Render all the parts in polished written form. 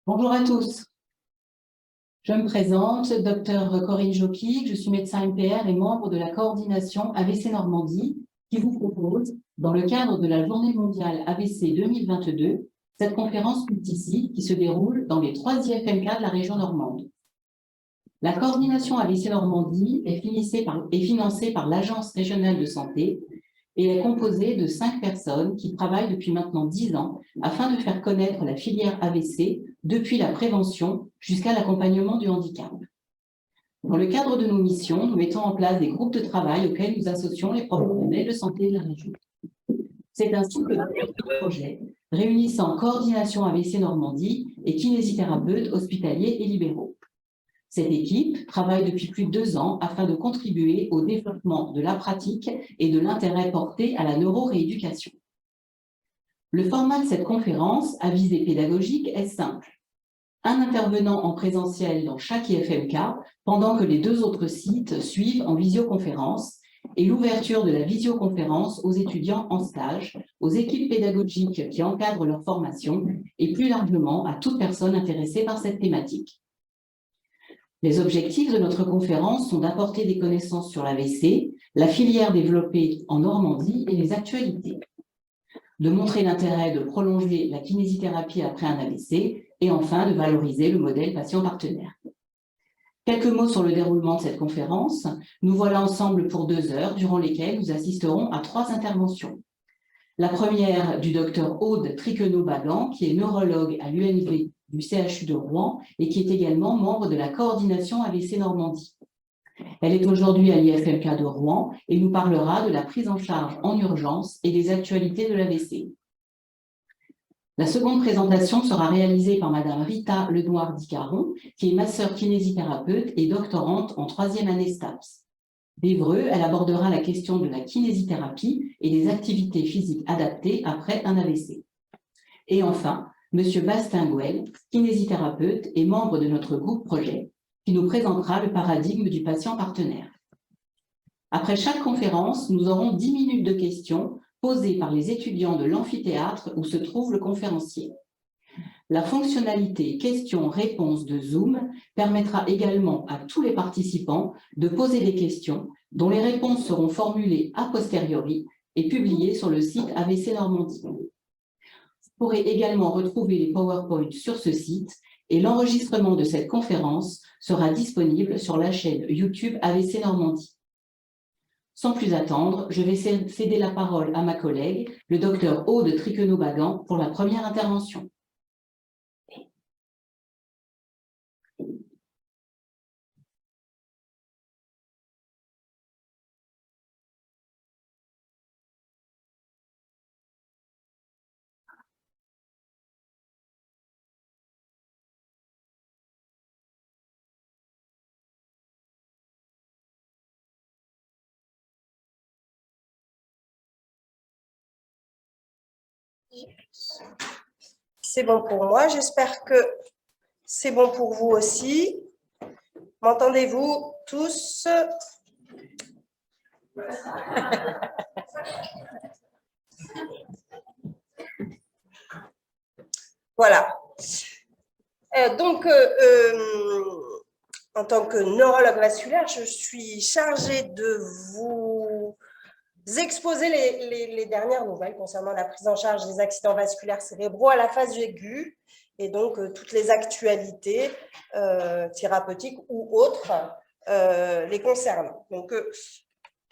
Bonjour à tous. Je me présente, Dr Corinne Jokic, je suis médecin MPR et membre de la coordination AVC Normandie qui vous propose, dans le cadre de la Journée mondiale AVC 2022, cette conférence multisite qui se déroule dans les 3 IFMK de la région normande. La coordination AVC Normandie est financée par l'Agence régionale de santé et est composée de 5 personnes qui travaillent depuis maintenant 10 ans afin de faire connaître la filière AVC depuis la prévention jusqu'à l'accompagnement du handicap. Dans le cadre de nos missions, nous mettons en place des groupes de travail auxquels nous associons les professionnels de santé de la région. C'est ainsi que notre projet réunissant coordination AVC Normandie et kinésithérapeutes hospitaliers et libéraux. Cette équipe travaille depuis plus de 2 ans afin de contribuer au développement de la pratique et de l'intérêt porté à la neurorééducation. Le format de cette conférence à visée pédagogique est simple. Un intervenant en présentiel dans chaque IFMK pendant que les 2 autres sites suivent en visioconférence et l'ouverture de la visioconférence aux étudiants en stage, aux équipes pédagogiques qui encadrent leur formation et plus largement à toute personne intéressée par cette thématique. Les objectifs de notre conférence sont d'apporter des connaissances sur l'AVC, la filière développée en Normandie et les actualités, de montrer l'intérêt de prolonger la kinésithérapie après un AVC et enfin de valoriser le modèle patient partenaire. Quelques mots sur le déroulement de cette conférence. Nous voilà ensemble pour 2 heures durant lesquelles nous assisterons à 3 interventions. La première du docteur Aude Triquenot-Bagan, qui est neurologue à l'UNV du CHU de Rouen et qui est également membre de la coordination AVC Normandie. Elle est aujourd'hui à l'IFMK de Rouen et nous parlera de la prise en charge en urgence et des actualités de l'AVC. La seconde présentation sera réalisée par Madame Rita Lenoir-Dicaron, qui est masseur kinésithérapeute et doctorante en 3e année STAPS. D'Évreux, elle abordera la question de la kinésithérapie et des activités physiques adaptées après un AVC. Et enfin, Monsieur Bastien Gouel, kinésithérapeute et membre de notre groupe projet, qui nous présentera le paradigme du patient partenaire. Après chaque conférence, nous aurons 10 minutes de questions posées par les étudiants de l'amphithéâtre où se trouve le conférencier. La fonctionnalité questions-réponses de Zoom permettra également à tous les participants de poser des questions dont les réponses seront formulées a posteriori et publiées sur le site AVC Normandie. Vous pourrez également retrouver les PowerPoint sur ce site et l'enregistrement de cette conférence sera disponible sur la chaîne YouTube AVC Normandie. Sans plus attendre, je vais céder la parole à ma collègue, le docteur Aude Triquenot-Bagan, pour la première intervention. C'est bon pour moi, j'espère que c'est bon pour vous aussi. M'entendez-vous tous? Voilà. En tant que neurologue vasculaire, je suis chargée de vous exposer les dernières nouvelles concernant la prise en charge des accidents vasculaires cérébraux à la phase aiguë et donc toutes les actualités thérapeutiques ou autres les concernant. Donc,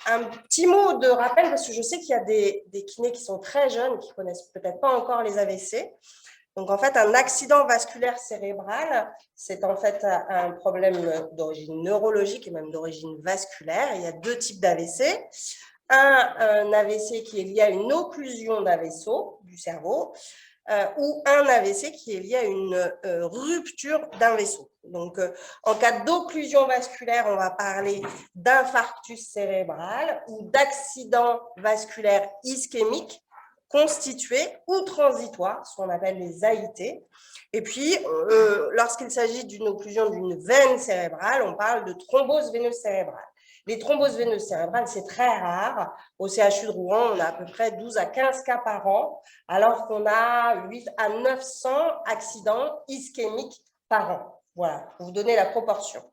un petit mot de rappel, parce que je sais qu'il y a des kinés qui sont très jeunes, qui ne connaissent peut-être pas encore les AVC. Donc, en fait, un accident vasculaire cérébral, c'est en fait un problème d'origine neurologique et même d'origine vasculaire. Il y a 2 types d'AVC. Un AVC qui est lié à une occlusion d'un vaisseau du cerveau ou un AVC qui est lié à une rupture d'un vaisseau. Donc, en cas d'occlusion vasculaire, on va parler d'infarctus cérébral ou d'accident vasculaire ischémique constitué ou transitoire, ce qu'on appelle les AIT. Et puis, lorsqu'il s'agit d'une occlusion d'une veine cérébrale, on parle de thrombose veineuse cérébrale. Les thromboses veineuses cérébrales, c'est très rare. Au CHU de Rouen, on a à peu près 12 à 15 cas par an, alors qu'on a 8 à 900 accidents ischémiques par an. Voilà, pour vous donner la proportion.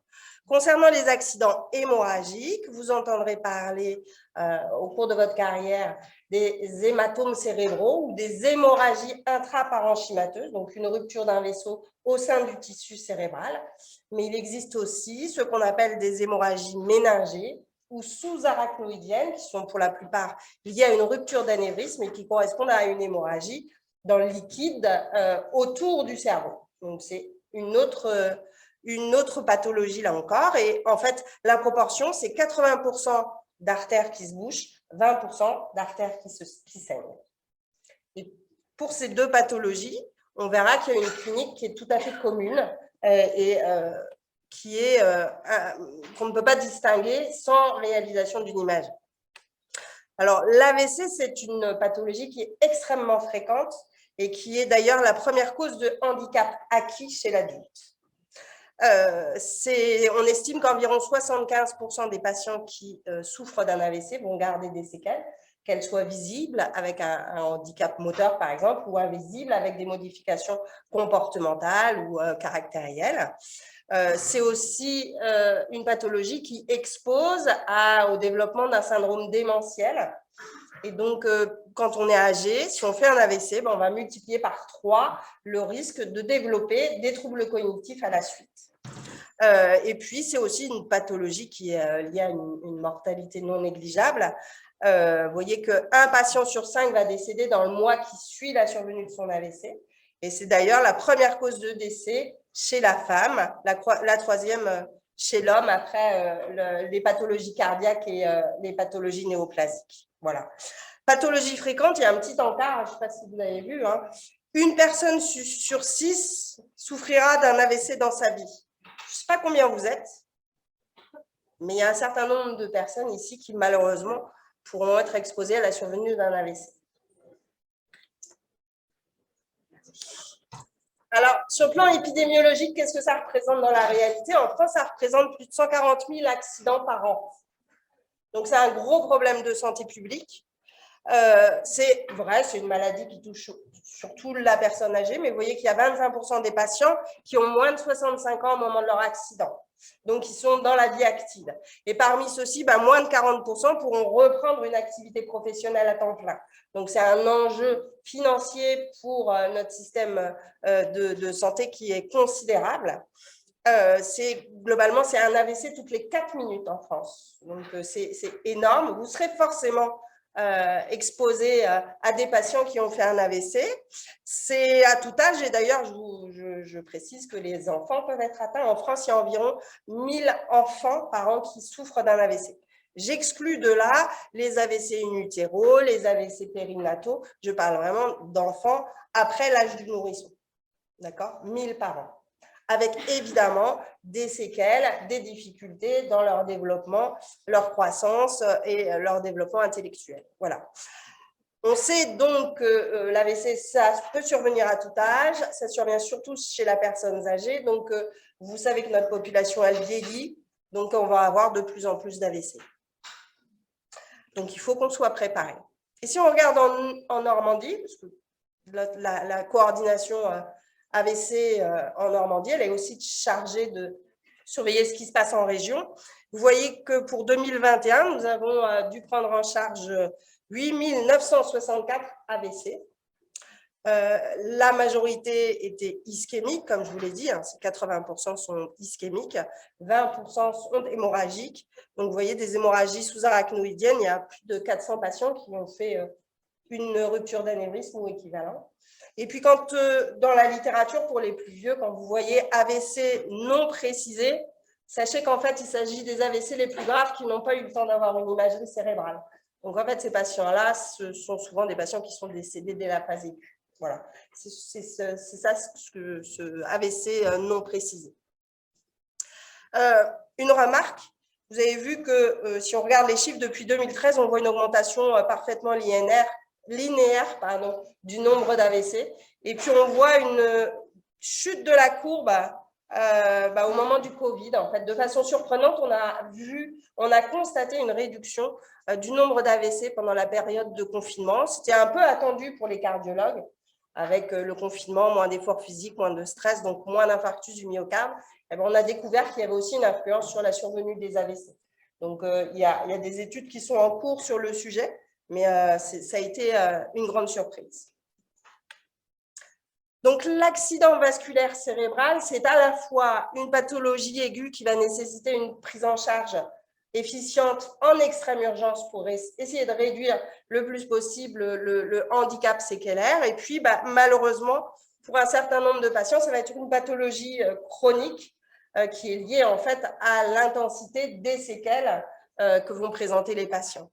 Concernant les accidents hémorragiques, vous entendrez parler au cours de votre carrière des hématomes cérébraux ou des hémorragies intraparenchymateuses, donc une rupture d'un vaisseau au sein du tissu cérébral. Mais il existe aussi ce qu'on appelle des hémorragies méningées ou sous-arachnoïdiennes, qui sont pour la plupart liées à une rupture d'anévrisme et qui correspondent à une hémorragie dans le liquide autour du cerveau. Donc, c'est une autre pathologie là encore. Et en fait, la proportion, c'est 80% d'artères qui se bouchent, 20% d'artères qui saignent. Et pour ces deux pathologies, on verra qu'il y a une clinique qui est tout à fait commune qu'on ne peut pas distinguer sans réalisation d'une image. Alors, l'AVC, c'est une pathologie qui est extrêmement fréquente et qui est d'ailleurs la première cause de handicap acquis chez l'adulte. On estime qu'environ 75% des patients qui souffrent d'un AVC vont garder des séquelles, qu'elles soient visibles avec un handicap moteur, par exemple, ou invisibles avec des modifications comportementales ou caractérielles. C'est aussi une pathologie qui expose au développement d'un syndrome démentiel. Et donc, quand on est âgé, si on fait un AVC, on va multiplier par 3 le risque de développer des troubles cognitifs à la suite. Et puis, c'est aussi une pathologie qui est liée à une mortalité non négligeable. Vous voyez qu'un patient sur 5 va décéder dans le mois qui suit la survenue de son AVC. Et c'est d'ailleurs la première cause de décès chez la femme, la troisième chez l'homme après les pathologies cardiaques et les pathologies néoplasiques. Voilà. Pathologie fréquente, il y a un petit encart, je ne sais pas si vous avez vu, hein. Une personne sur 6 souffrira d'un AVC dans sa vie. Je ne sais pas combien vous êtes, mais il y a un certain nombre de personnes ici qui, malheureusement, pourront être exposées à la survenue d'un AVC. Alors, sur le plan épidémiologique, qu'est-ce que ça représente dans la réalité? En France, ça représente plus de 140 000 accidents par an. Donc, c'est un gros problème de santé publique. C'est vrai, c'est une maladie qui touche surtout la personne âgée, mais vous voyez qu'il y a 25% des patients qui ont moins de 65 ans au moment de leur accident. Donc, ils sont dans la vie active. Et parmi ceux-ci, moins de 40% pourront reprendre une activité professionnelle à temps plein. Donc, c'est un enjeu financier pour notre système de santé qui est considérable. Globalement, c'est un AVC toutes les 4 minutes en France. Donc, c'est énorme. Vous serez forcément exposés à des patients qui ont fait un AVC. C'est à tout âge et d'ailleurs, je précise que les enfants peuvent être atteints. En France, il y a environ 1000 enfants par an qui souffrent d'un AVC. J'exclus de là les AVC in utero, les AVC périnataux. Je parle vraiment d'enfants après l'âge du nourrisson. D'accord ? 1000 par an. Avec évidemment des séquelles, des difficultés dans leur développement, leur croissance et leur développement intellectuel. Voilà. On sait donc que l'AVC, ça peut survenir à tout âge, ça survient surtout chez la personne âgée. Donc, vous savez que notre population, elle vieillit, donc on va avoir de plus en plus d'AVC. Donc, il faut qu'on soit préparé. Et si on regarde en Normandie, parce que la coordination AVC en Normandie, elle est aussi chargée de surveiller ce qui se passe en région. Vous voyez que pour 2021, nous avons dû prendre en charge 8 964 AVC. La majorité était ischémique, comme je vous l'ai dit, 80% sont ischémiques, 20% sont hémorragiques. Donc, vous voyez, des hémorragies sous-arachnoïdiennes, il y a plus de 400 patients qui ont fait une rupture d'anévrisme ou équivalent. Et puis, quand dans la littérature, pour les plus vieux, quand vous voyez AVC non précisé, sachez qu'en fait, il s'agit des AVC les plus graves qui n'ont pas eu le temps d'avoir une imagerie cérébrale. Donc, en fait, ces patients-là, ce sont souvent des patients qui sont décédés dès la phase aiguë. Voilà, c'est ça ce AVC non précisé. Une remarque, vous avez vu que si on regarde les chiffres depuis 2013, on voit une augmentation parfaitement linéaire du nombre d'AVC. Et puis, on voit une chute de la courbe au moment du Covid. En fait, de façon surprenante, on a constaté une réduction du nombre d'AVC pendant la période de confinement. C'était un peu attendu pour les cardiologues, avec le confinement, moins d'efforts physiques, moins de stress, donc moins d'infarctus du myocarde. Et bien, on a découvert qu'il y avait aussi une influence sur la survenue des AVC. Donc, il y a des études qui sont en cours sur le sujet, mais ça a été une grande surprise. Donc, l'accident vasculaire cérébral, c'est à la fois une pathologie aiguë qui va nécessiter une prise en charge efficiente en extrême urgence pour essayer de réduire le plus possible le handicap séquelaire. Et puis, malheureusement, pour un certain nombre de patients, ça va être une pathologie chronique qui est liée en fait à l'intensité des séquelles que vont présenter les patients.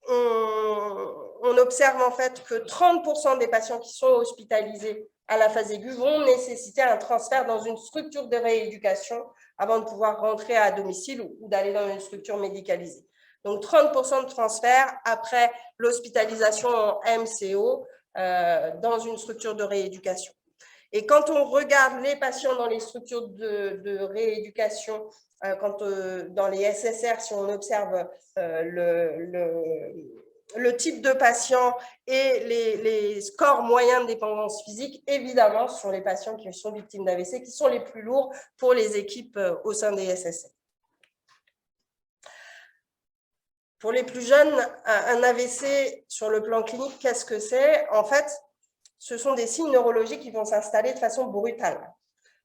On observe en fait que 30% des patients qui sont hospitalisés à la phase aiguë vont nécessiter un transfert dans une structure de rééducation avant de pouvoir rentrer à domicile ou d'aller dans une structure médicalisée. Donc 30% de transfert après l'hospitalisation en MCO dans une structure de rééducation. Et quand on regarde les patients dans les structures de rééducation, dans les SSR, si on observe le type de patient et les scores moyens de dépendance physique, évidemment, ce sont les patients qui sont victimes d'AVC qui sont les plus lourds pour les équipes au sein des SSR. Pour les plus jeunes, un AVC sur le plan clinique, qu'est-ce que c'est? En fait, ce sont des signes neurologiques qui vont s'installer de façon brutale.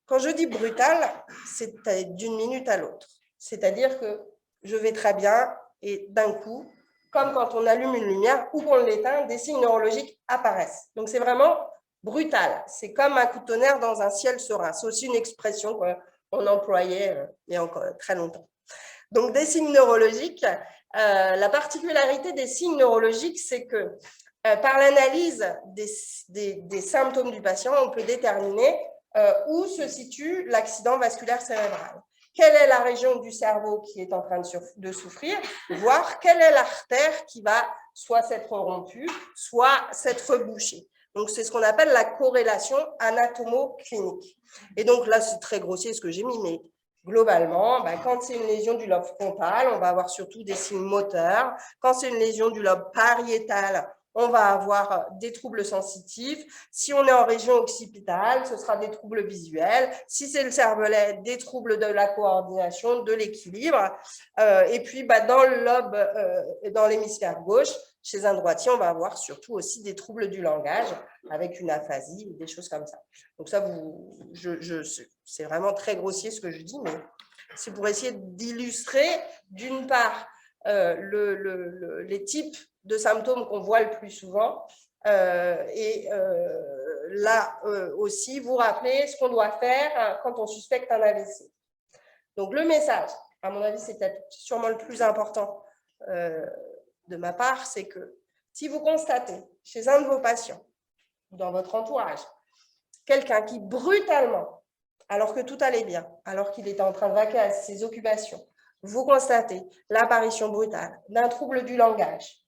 Quand je dis brutale, c'est d'une minute à l'autre. C'est-à-dire que je vais très bien et d'un coup, comme quand on allume une lumière ou qu'on l'éteint, des signes neurologiques apparaissent. Donc, c'est vraiment brutal. C'est comme un coup de tonnerre dans un ciel serein. C'est aussi une expression qu'on employait il y a encore très longtemps. Donc, des signes neurologiques. La particularité des signes neurologiques, c'est que par l'analyse des symptômes du patient, on peut déterminer où se situe l'accident vasculaire cérébral. Quelle est la région du cerveau qui est en train de souffrir, voire quelle est l'artère qui va soit s'être rompue, soit s'être bouchée. Donc, c'est ce qu'on appelle la corrélation anatomo-clinique. Et donc, là, c'est très grossier ce que j'ai mis, mais globalement, quand c'est une lésion du lobe frontal, on va avoir surtout des signes moteurs. Quand c'est une lésion du lobe pariétal, on va avoir des troubles sensitifs. Si on est en région occipitale, ce sera des troubles visuels. Si c'est le cervelet, des troubles de la coordination, de l'équilibre. Et puis, dans le lobe, dans l'hémisphère gauche, chez un droitier, on va avoir surtout aussi des troubles du langage avec une aphasie, des choses comme ça. Donc ça, c'est vraiment très grossier ce que je dis, mais c'est pour essayer d'illustrer, d'une part, les types de symptômes qu'on voit le plus souvent et là aussi, vous rappeler ce qu'on doit faire quand on suspecte un AVC. Donc, le message, à mon avis, c'est peut-être sûrement le plus important de ma part, c'est que si vous constatez chez un de vos patients, dans votre entourage, quelqu'un qui brutalement, alors que tout allait bien, alors qu'il était en train de vaquer à ses occupations, vous constatez l'apparition brutale d'un trouble du langage,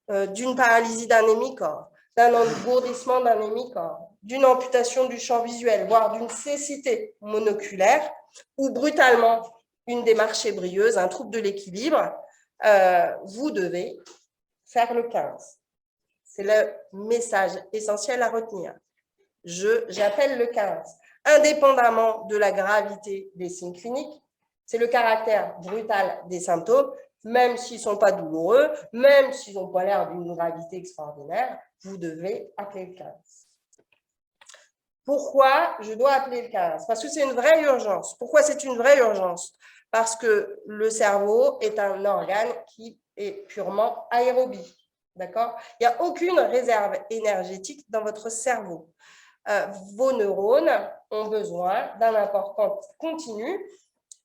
d'une paralysie d'un hémicorps, d'un engourdissement d'un hémicorps, d'une amputation du champ visuel, voire d'une cécité monoculaire, ou brutalement une démarche ébrieuse, un trouble de l'équilibre, vous devez faire le 15. C'est le message essentiel à retenir. J'appelle le 15. Indépendamment de la gravité des signes cliniques, c'est le caractère brutal des symptômes, même s'ils ne sont pas douloureux, même s'ils n'ont pas l'air d'une gravité extraordinaire, vous devez appeler le 15. Pourquoi je dois appeler le 15? Parce que c'est une vraie urgence. Pourquoi c'est une vraie urgence? Parce que le cerveau est un organe qui est purement aérobie. D'accord? Il n'y a aucune réserve énergétique dans votre cerveau. Vos neurones ont besoin d'un apport continu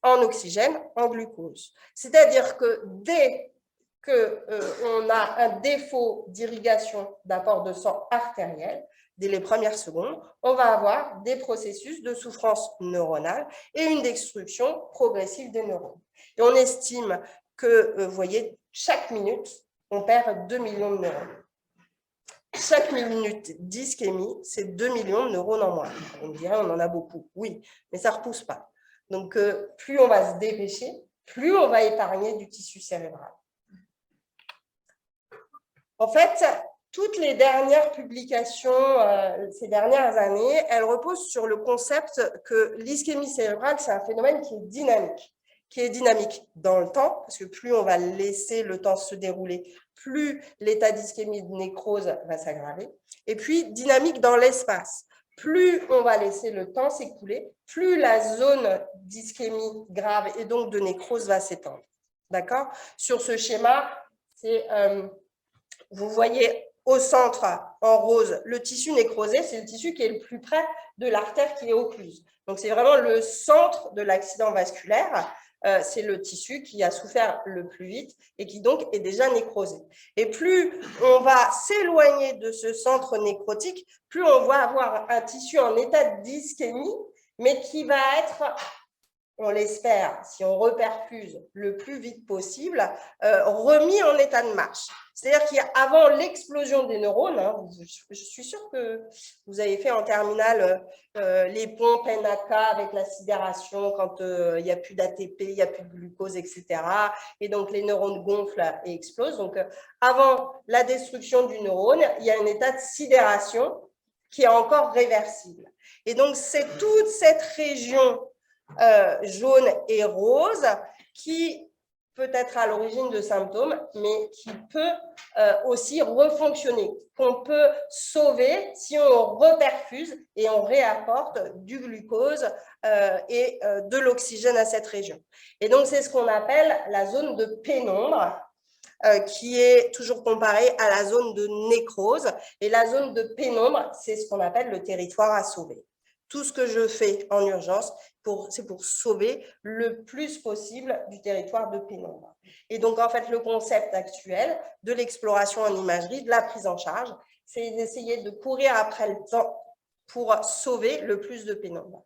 en oxygène, en glucose. C'est-à-dire que dès qu'on a un défaut d'irrigation d'apport de sang artériel, dès les premières secondes, on va avoir des processus de souffrance neuronale et une destruction progressive des neurones. Et on estime que, vous voyez, chaque minute, on perd 2 millions de neurones. chaque minute d'ischémie, c'est 2 millions de neurones en moins. On me dirait, on en a beaucoup. Oui, mais ça ne repousse pas. Donc, plus on va se dépêcher, plus on va épargner du tissu cérébral. En fait, toutes les dernières publications ces dernières années, elles reposent sur le concept que l'ischémie cérébrale, c'est un phénomène qui est dynamique dans le temps, parce que plus on va laisser le temps se dérouler, plus l'état d'ischémie de nécrose va s'aggraver, et puis dynamique dans l'espace. Plus on va laisser le temps s'écouler, plus la zone d'ischémie grave et donc de nécrose va s'étendre. D'accord? Sur ce schéma, vous voyez au centre, en rose, le tissu nécrosé, c'est le tissu qui est le plus près de l'artère qui est occluse. Donc, c'est vraiment le centre de l'accident vasculaire. C'est le tissu qui a souffert le plus vite et qui donc est déjà nécrosé. Et plus on va s'éloigner de ce centre nécrotique, plus on va avoir un tissu en état d'ischémie, mais qui va être, on l'espère, si on reperfuse le plus vite possible, remis en état de marche. C'est-à-dire qu'avant l'explosion des neurones, hein, je suis sûre que vous avez fait en terminale les pompes NAK avec la sidération quand il n'y a plus d'ATP, il n'y a plus de glucose, etc. Et donc, les neurones gonflent et explosent. Donc, avant la destruction du neurone, il y a un état de sidération qui est encore réversible. Et donc, c'est toute cette région jaune et rose qui peut être à l'origine de symptômes, mais qui peut aussi refonctionner, qu'on peut sauver si on reperfuse et on réapporte du glucose et de l'oxygène à cette région. Et donc, c'est ce qu'on appelle la zone de pénombre, qui est toujours comparée à la zone de nécrose. Et la zone de pénombre, c'est ce qu'on appelle le territoire à sauver. Tout ce que je fais en urgence, c'est pour sauver le plus possible du territoire de pénombre. Et donc, en fait, le concept actuel de l'exploration en imagerie, de la prise en charge, c'est d'essayer de courir après le temps pour sauver le plus de pénombre.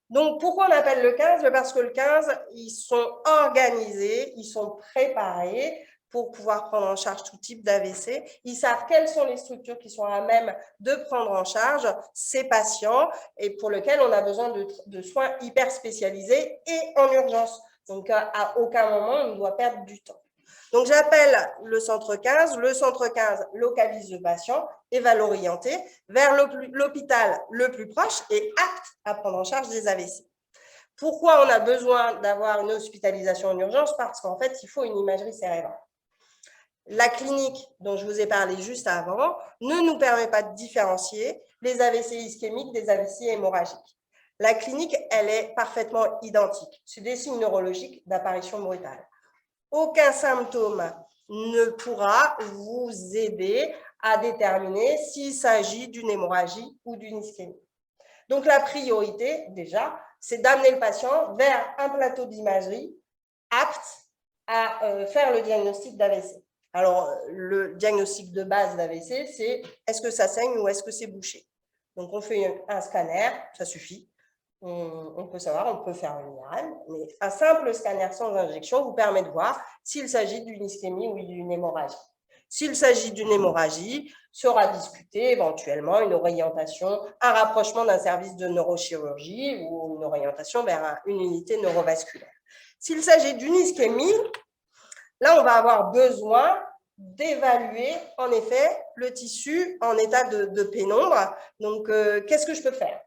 Donc, pourquoi on appelle le 15 ? Parce que le 15, ils sont organisés, ils sont préparés pour pouvoir prendre en charge tout type d'AVC. Ils savent quelles sont les structures qui sont à même de prendre en charge ces patients et pour lesquels on a besoin de soins hyper spécialisés et en urgence. Donc, à aucun moment, on ne doit perdre du temps. Donc, j'appelle le centre 15. Le centre 15 localise le patient et va l'orienter vers l'hôpital le plus proche et apte à prendre en charge des AVC. Pourquoi on a besoin d'avoir une hospitalisation en urgence ? Parce qu'en fait, il faut une imagerie cérébrale. La clinique dont je vous ai parlé juste avant ne nous permet pas de différencier les AVC ischémiques des AVC hémorragiques. La clinique, elle est parfaitement identique. C'est des signes neurologiques d'apparition brutale. Aucun symptôme ne pourra vous aider à déterminer s'il s'agit d'une hémorragie ou d'une ischémie. Donc, la priorité, déjà, c'est d'amener le patient vers un plateau d'imagerie apte à faire le diagnostic d'AVC. Alors, le diagnostic de base d'AVC, c'est est-ce que ça saigne ou est-ce que c'est bouché? Donc, on fait un scanner, ça suffit. On peut savoir, on peut faire une IRM, mais un simple scanner sans injection vous permet de voir s'il s'agit d'une ischémie ou d'une hémorragie. S'il s'agit d'une hémorragie, sera discuté éventuellement une orientation, un rapprochement d'un service de neurochirurgie ou une orientation vers une unité neurovasculaire. S'il s'agit d'une ischémie, là, on va avoir besoin d'évaluer en effet le tissu en état de pénombre. Donc, qu'est-ce que je peux faire ?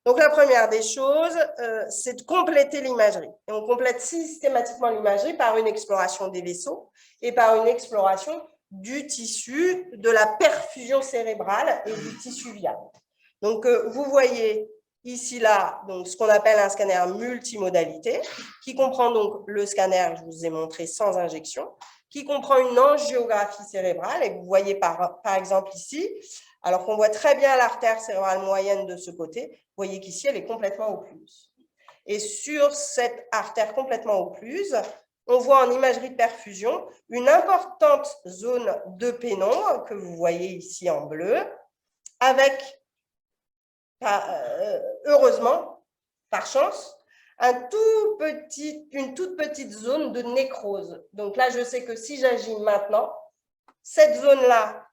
Donc, la première des choses, c'est de compléter l'imagerie. Et on complète systématiquement l'imagerie par une exploration des vaisseaux et par une exploration du tissu, de la perfusion cérébrale et du tissu viable. Donc, vous voyez ici, là, donc, ce qu'on appelle un scanner multimodalité, qui comprend donc le scanner que je vous ai montré sans injection, qui comprend une angiographie cérébrale, et vous voyez par exemple ici, alors qu'on voit très bien l'artère cérébrale moyenne de ce côté, vous voyez qu'ici, elle est complètement occluse. Et sur cette artère complètement occluse, on voit en imagerie de perfusion une importante zone de pénombre que vous voyez ici en bleu, avec, heureusement, par chance, une toute petite zone de nécrose. Donc là, je sais que si j'agis maintenant, Cette zone-là,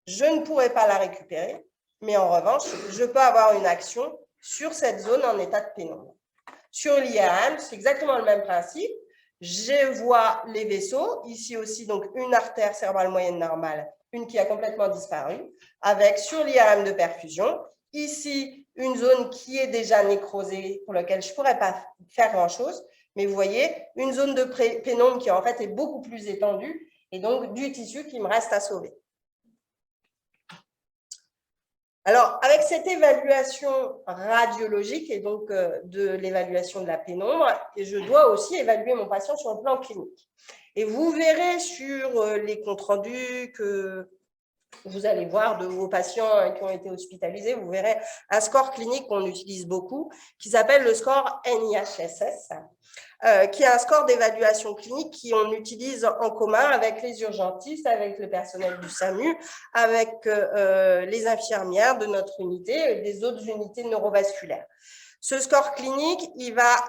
je ne pourrai pas la récupérer, mais en revanche, je peux avoir une action sur cette zone en état de pénombre. Sur l'IRM, c'est exactement le même principe. Je vois les vaisseaux, ici aussi donc une artère cérébrale moyenne normale, une qui a complètement disparu, avec sur l'IRM de perfusion, ici une zone qui est déjà nécrosée, pour laquelle je ne pourrais pas faire grand-chose, mais vous voyez, une zone de pénombre qui en fait est beaucoup plus étendue, et donc du tissu qui me reste à sauver. Alors, avec cette évaluation radiologique et donc de l'évaluation de la pénombre, je dois aussi évaluer mon patient sur le plan clinique. Et vous verrez sur les comptes rendus que vous allez voir de vos patients qui ont été hospitalisés, vous verrez un score clinique qu'on utilise beaucoup, qui s'appelle le score NIHSS, qui est un score d'évaluation clinique qu'on utilise en commun avec les urgentistes, avec le personnel du SAMU, avec les infirmières de notre unité et des autres unités neurovasculaires. Ce score clinique, il a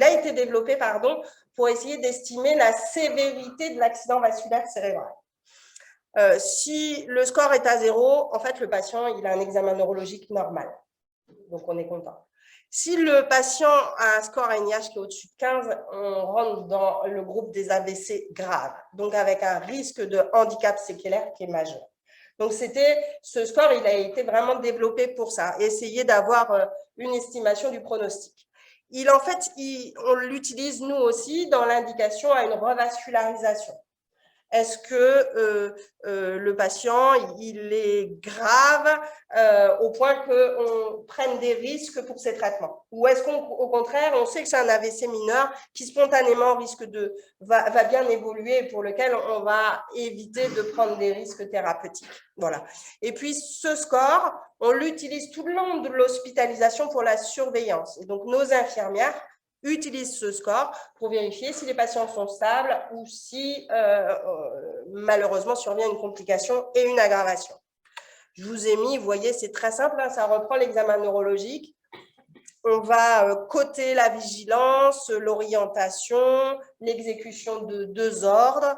été développé pour essayer d'estimer la sévérité de l'accident vasculaire cérébral. Si le score est à 0, en fait, le patient il a un examen neurologique normal. Donc, on est content. Si le patient a un score NIH qui est au-dessus de 15, on rentre dans le groupe des AVC graves, donc avec un risque de handicap séquelaire qui est majeur. Donc, ce score, il a été vraiment développé pour ça, essayer d'avoir une estimation du pronostic. On l'utilise nous aussi dans l'indication à une revascularisation. Est-ce que le patient, il est grave au point qu'on prenne des risques pour ces traitements? Ou est-ce qu'au contraire, on sait que c'est un AVC mineur qui spontanément va bien évoluer et pour lequel on va éviter de prendre des risques thérapeutiques? Voilà. Et puis, ce score, on l'utilise tout le long de l'hospitalisation pour la surveillance. Et donc, nos infirmières utilisent ce score pour vérifier si les patients sont stables ou si malheureusement survient une complication et une aggravation. Je vous ai mis, vous voyez, c'est très simple, ça reprend l'examen neurologique. On va coter la vigilance, l'orientation, l'exécution de 2 ordres,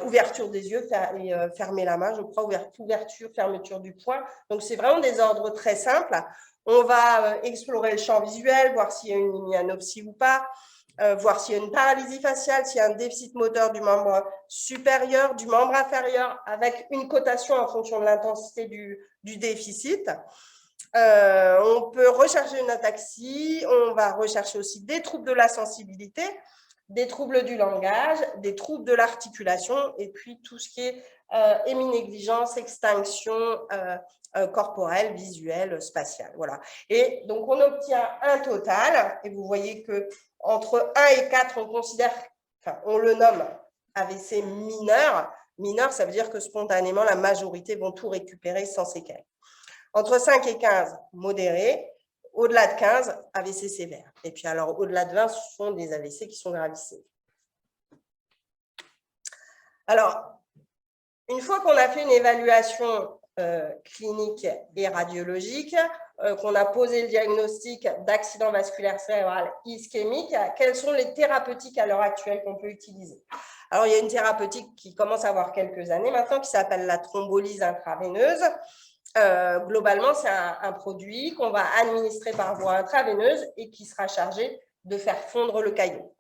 ouverture des yeux et fermer la main, je crois, ouverture, fermeture du poing. Donc, c'est vraiment des ordres très simples. On va explorer le champ visuel, voir s'il y a une hémianopsie ou pas, voir s'il y a une paralysie faciale, s'il y a un déficit moteur du membre supérieur, du membre inférieur, avec une cotation en fonction de l'intensité du déficit. On peut rechercher une ataxie, on va rechercher aussi des troubles de la sensibilité, des troubles du langage, des troubles de l'articulation, et puis tout ce qui est héminégligence, extinction corporelle, visuelle, spatiale. Voilà. Et donc, on obtient un total, et vous voyez que entre 1 et 4, on considère, on le nomme AVC mineur. Mineur, ça veut dire que spontanément, la majorité vont tout récupérer sans séquelles. Entre 5 et 15, modéré. Au-delà de 15, AVC sévère. Et puis alors, au-delà de 20, ce sont des AVC qui sont gravissés. Alors, une fois qu'on a fait une évaluation clinique et radiologique, qu'on a posé le diagnostic d'accident vasculaire cérébral ischémique, quelles sont les thérapeutiques à l'heure actuelle qu'on peut utiliser? Alors, il y a une thérapeutique qui commence à avoir quelques années maintenant, qui s'appelle la thrombolyse intraveineuse. Globalement, c'est un produit qu'on va administrer par voie intraveineuse et qui sera chargé de faire fondre le caillot.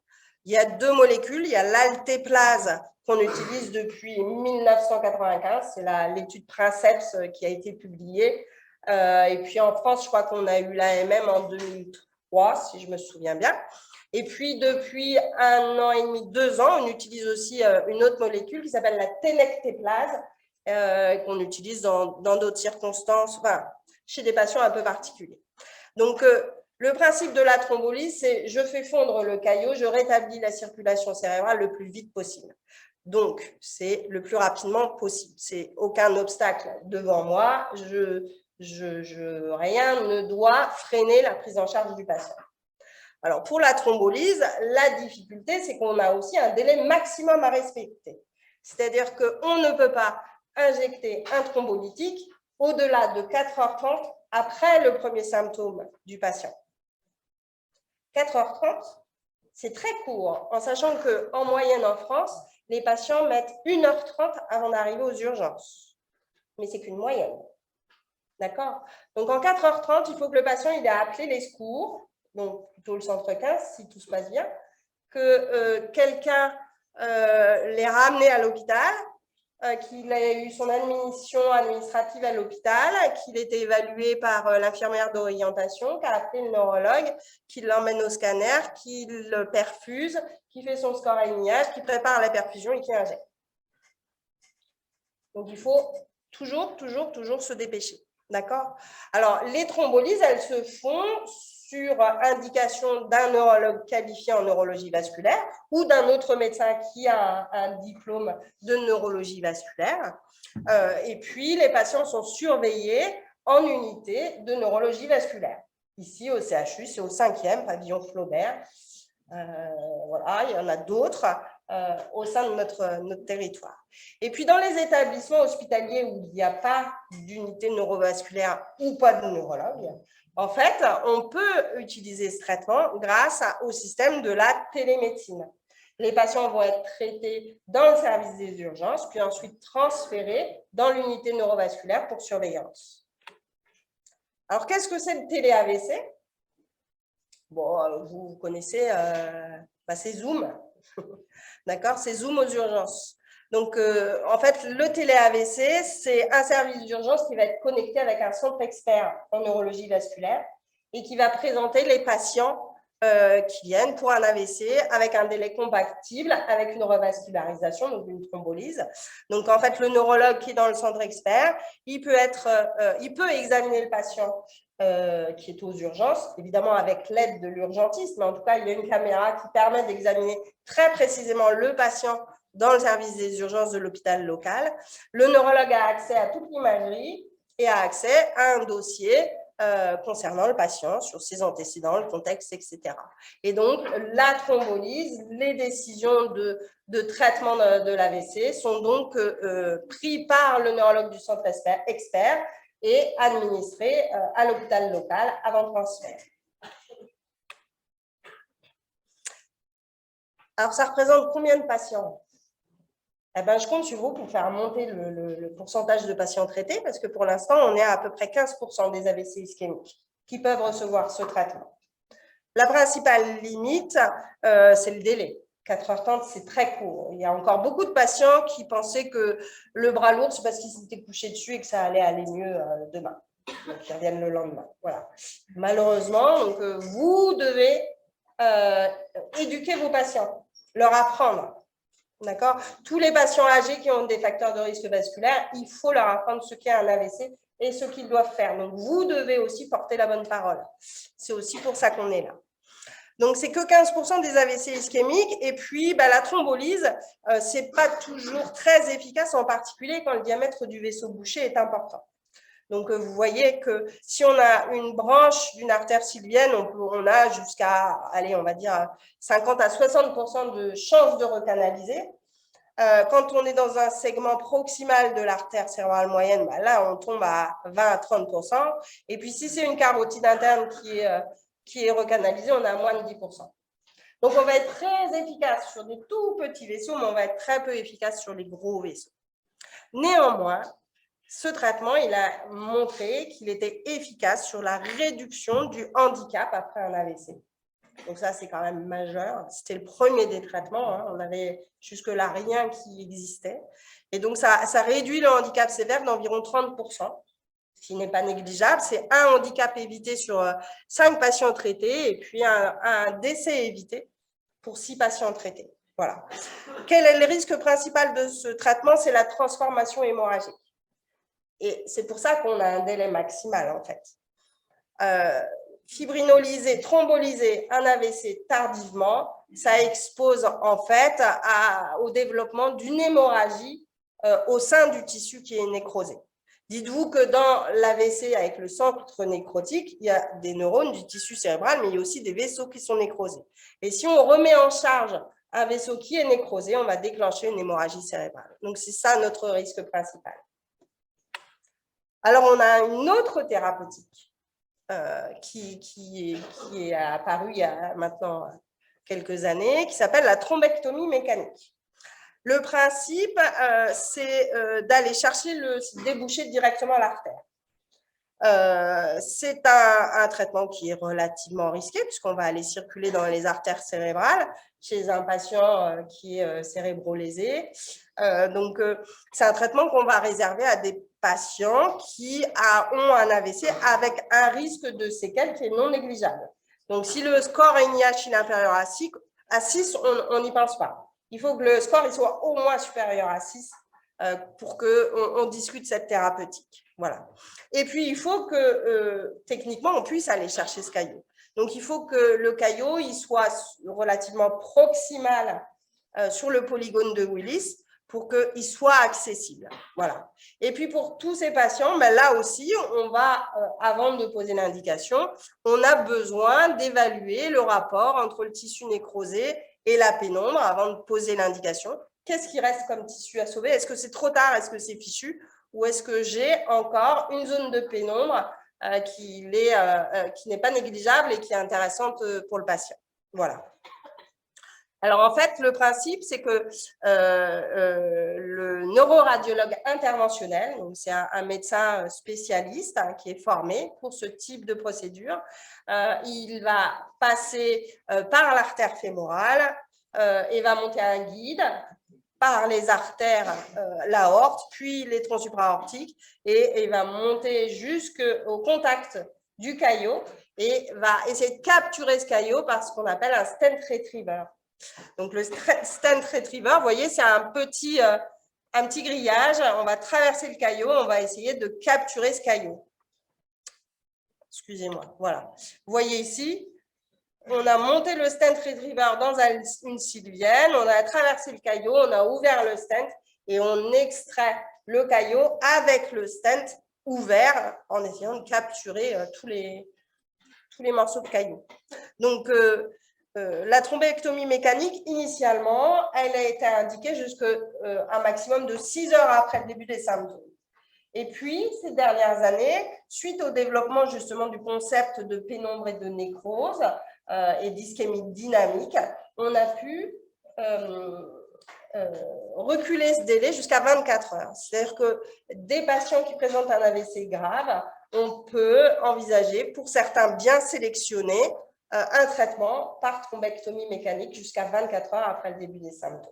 Il y a 2 molécules, il y a l'altéplase qu'on utilise depuis 1995, c'est l'étude Princeps qui a été publiée. Et puis en France, je crois qu'on a eu l'AMM en 2003, si je me souviens bien. Et puis depuis 1 an et demi, 2 ans, on utilise aussi une autre molécule qui s'appelle la ténectéplase, qu'on utilise dans d'autres circonstances, enfin, chez des patients un peu particuliers. Donc, le principe de la thrombolyse, c'est je fais fondre le caillot, je rétablis la circulation cérébrale le plus vite possible. Donc, c'est le plus rapidement possible. C'est aucun obstacle devant moi. Rien ne doit freiner la prise en charge du patient. Alors, pour la thrombolyse, la difficulté, c'est qu'on a aussi un délai maximum à respecter. C'est-à-dire qu'on ne peut pas injecter un thrombolytique au-delà de 4h30 après le premier symptôme du patient. 4h30, c'est très court, en sachant qu'en moyenne en France, les patients mettent 1h30 avant d'arriver aux urgences. Mais c'est qu'une moyenne. D'accord? Donc, en 4h30, il faut que le patient ait appelé les secours, donc plutôt le centre 15, si tout se passe bien, que quelqu'un l'ait ramené à l'hôpital, qu'il ait eu son admission administrative à l'hôpital, qu'il ait été évalué par l'infirmière d'orientation, qui a appelé le neurologue, qu'il l'emmène au scanner, qu'il le perfuse, qu'il fait son score NIH, qu'il prépare la perfusion et qu'il injecte. Donc, il faut toujours se dépêcher. D'accord? Alors, les thrombolises, elles se font sur indication d'un neurologue qualifié en neurologie vasculaire ou d'un autre médecin qui a un diplôme de neurologie vasculaire. Et puis, les patients sont surveillés en unité de neurologie vasculaire. Ici, au CHU, c'est au 5e, pavillon Flaubert. Voilà, il y en a d'autres au sein de notre territoire. Et puis, dans les établissements hospitaliers où il n'y a pas d'unité neurovasculaire ou pas de neurologue, en fait, on peut utiliser ce traitement grâce au système de la télémédecine. Les patients vont être traités dans le service des urgences, puis ensuite transférés dans l'unité neurovasculaire pour surveillance. Alors, qu'est-ce que c'est le télé-AVC? Bon, vous connaissez, c'est Zoom. D'accord? C'est Zoom aux urgences. Donc, en fait, le télé-AVC, c'est un service d'urgence qui va être connecté avec un centre expert en neurologie vasculaire et qui va présenter les patients qui viennent pour un AVC avec un délai compatible avec une revascularisation, donc une thrombolyse. Donc, en fait, le neurologue qui est dans le centre expert, il peut examiner le patient qui est aux urgences, évidemment avec l'aide de l'urgentiste, mais en tout cas, il y a une caméra qui permet d'examiner très précisément le patient dans le service des urgences de l'hôpital local. Le neurologue a accès à toute l'imagerie et a accès à un dossier concernant le patient, sur ses antécédents, le contexte, etc. Et donc, la thrombolyse, les décisions de traitement de l'AVC sont donc prises par le neurologue du centre expert et administrées à l'hôpital local avant transfert. Alors, ça représente combien de patients? Eh ben, je compte sur vous pour faire monter le pourcentage de patients traités, parce que pour l'instant, on est à peu près 15% des AVC ischémiques qui peuvent recevoir ce traitement. La principale limite, c'est le délai. 4h30, c'est très court. Il y a encore beaucoup de patients qui pensaient que le bras lourd, c'est parce qu'ils s'étaient couchés dessus et que ça allait aller mieux demain. Donc, ils reviennent le lendemain. Voilà. Malheureusement, donc, vous devez éduquer vos patients, leur apprendre. D'accord? Tous les patients âgés qui ont des facteurs de risque vasculaire, il faut leur apprendre ce qu'est un AVC et ce qu'ils doivent faire. Donc, vous devez aussi porter la bonne parole. C'est aussi pour ça qu'on est là. Donc, c'est que 15% des AVC ischémiques. Et puis, la thrombolyse, ce n'est pas toujours très efficace, en particulier quand le diamètre du vaisseau bouché est important. Donc, vous voyez que si on a une branche d'une artère sylvienne, on a jusqu'à, allez, on va dire 50 à 60% de chances de recanaliser. Quand on est dans un segment proximal de l'artère cérébrale moyenne, là, on tombe à 20 à 30%. Et puis, si c'est une carotide interne qui est recanalisée, on a moins de 10%. Donc, on va être très efficace sur des tout petits vaisseaux, mais on va être très peu efficace sur les gros vaisseaux. Néanmoins, ce traitement, il a montré qu'il était efficace sur la réduction du handicap après un AVC. Donc ça, c'est quand même majeur. C'était le premier des traitements. Hein. On avait jusque-là rien qui existait. Et donc, ça réduit le handicap sévère d'environ 30%, ce qui n'est pas négligeable. C'est un handicap évité sur 5 patients traités et puis un décès évité pour 6 patients traités. Voilà. Quel est le risque principal de ce traitement? C'est la transformation hémorragique. Et c'est pour ça qu'on a un délai maximal, en fait. Fibrinolyser, thromboliser un AVC tardivement, ça expose, en fait, au développement d'une hémorragie au sein du tissu qui est nécrosé. Dites-vous que dans l'AVC, avec le centre nécrotique, il y a des neurones du tissu cérébral, mais il y a aussi des vaisseaux qui sont nécrosés. Et si on remet en charge un vaisseau qui est nécrosé, on va déclencher une hémorragie cérébrale. Donc, c'est ça notre risque principal. Alors, on a une autre thérapeutique qui est apparue il y a maintenant quelques années, qui s'appelle la thrombectomie mécanique. Le principe, c'est d'aller chercher le débouché directement à l'artère. C'est un traitement qui est relativement risqué puisqu'on va aller circuler dans les artères cérébrales chez un patient qui est cérébro-lésé. Donc, c'est un traitement qu'on va réserver à des patients qui ont un AVC avec un risque de séquelles qui est non négligeable. Donc, si le score NIH est inférieur à 6, on n'y pense pas. Il faut que le score il soit au moins supérieur à 6 pour qu'on discute cette thérapeutique. Voilà. Et puis, il faut que techniquement, on puisse aller chercher ce caillot. Donc, il faut que le caillot il soit relativement proximal sur le polygone de Willis pour qu'il soit accessible. Voilà. Et puis, pour tous ces patients, ben là aussi, on va, avant de poser l'indication, on a besoin d'évaluer le rapport entre le tissu nécrosé et la pénombre avant de poser l'indication. Qu'est-ce qui reste comme tissu à sauver? Est-ce que c'est trop tard? Est-ce que c'est fichu? Ou est-ce que j'ai encore une zone de pénombre qui n'est pas négligeable et qui est intéressante pour le patient? Voilà. Alors, en fait, le principe, c'est que le neuroradiologue interventionnel, c'est un médecin spécialiste qui est formé pour ce type de procédure, il va passer par l'artère fémorale et va monter un guide par les artères, l'aorte, puis les troncs supraortiques, et il va monter jusqu'au contact du caillot et va essayer de capturer ce caillot par ce qu'on appelle un stent retriever. Donc, le stent retriever, vous voyez, c'est un petit grillage. On va traverser le caillot, on va essayer de capturer ce caillot. Excusez-moi, voilà. Vous voyez ici, on a monté le stent retriever dans une sylvienne, on a traversé le caillot, on a ouvert le stent et on extrait le caillot avec le stent ouvert en essayant de capturer tous les morceaux de caillot. Donc, la thrombectomie mécanique, initialement, elle a été indiquée jusqu'à un maximum de 6 heures après le début des symptômes. Et puis, ces dernières années, suite au développement justement du concept de pénombre et de nécrose et d'ischémie dynamique, on a pu reculer ce délai jusqu'à 24 heures. C'est-à-dire que des patients qui présentent un AVC grave, on peut envisager, pour certains bien sélectionnés, un traitement par thrombectomie mécanique jusqu'à 24 heures après le début des symptômes.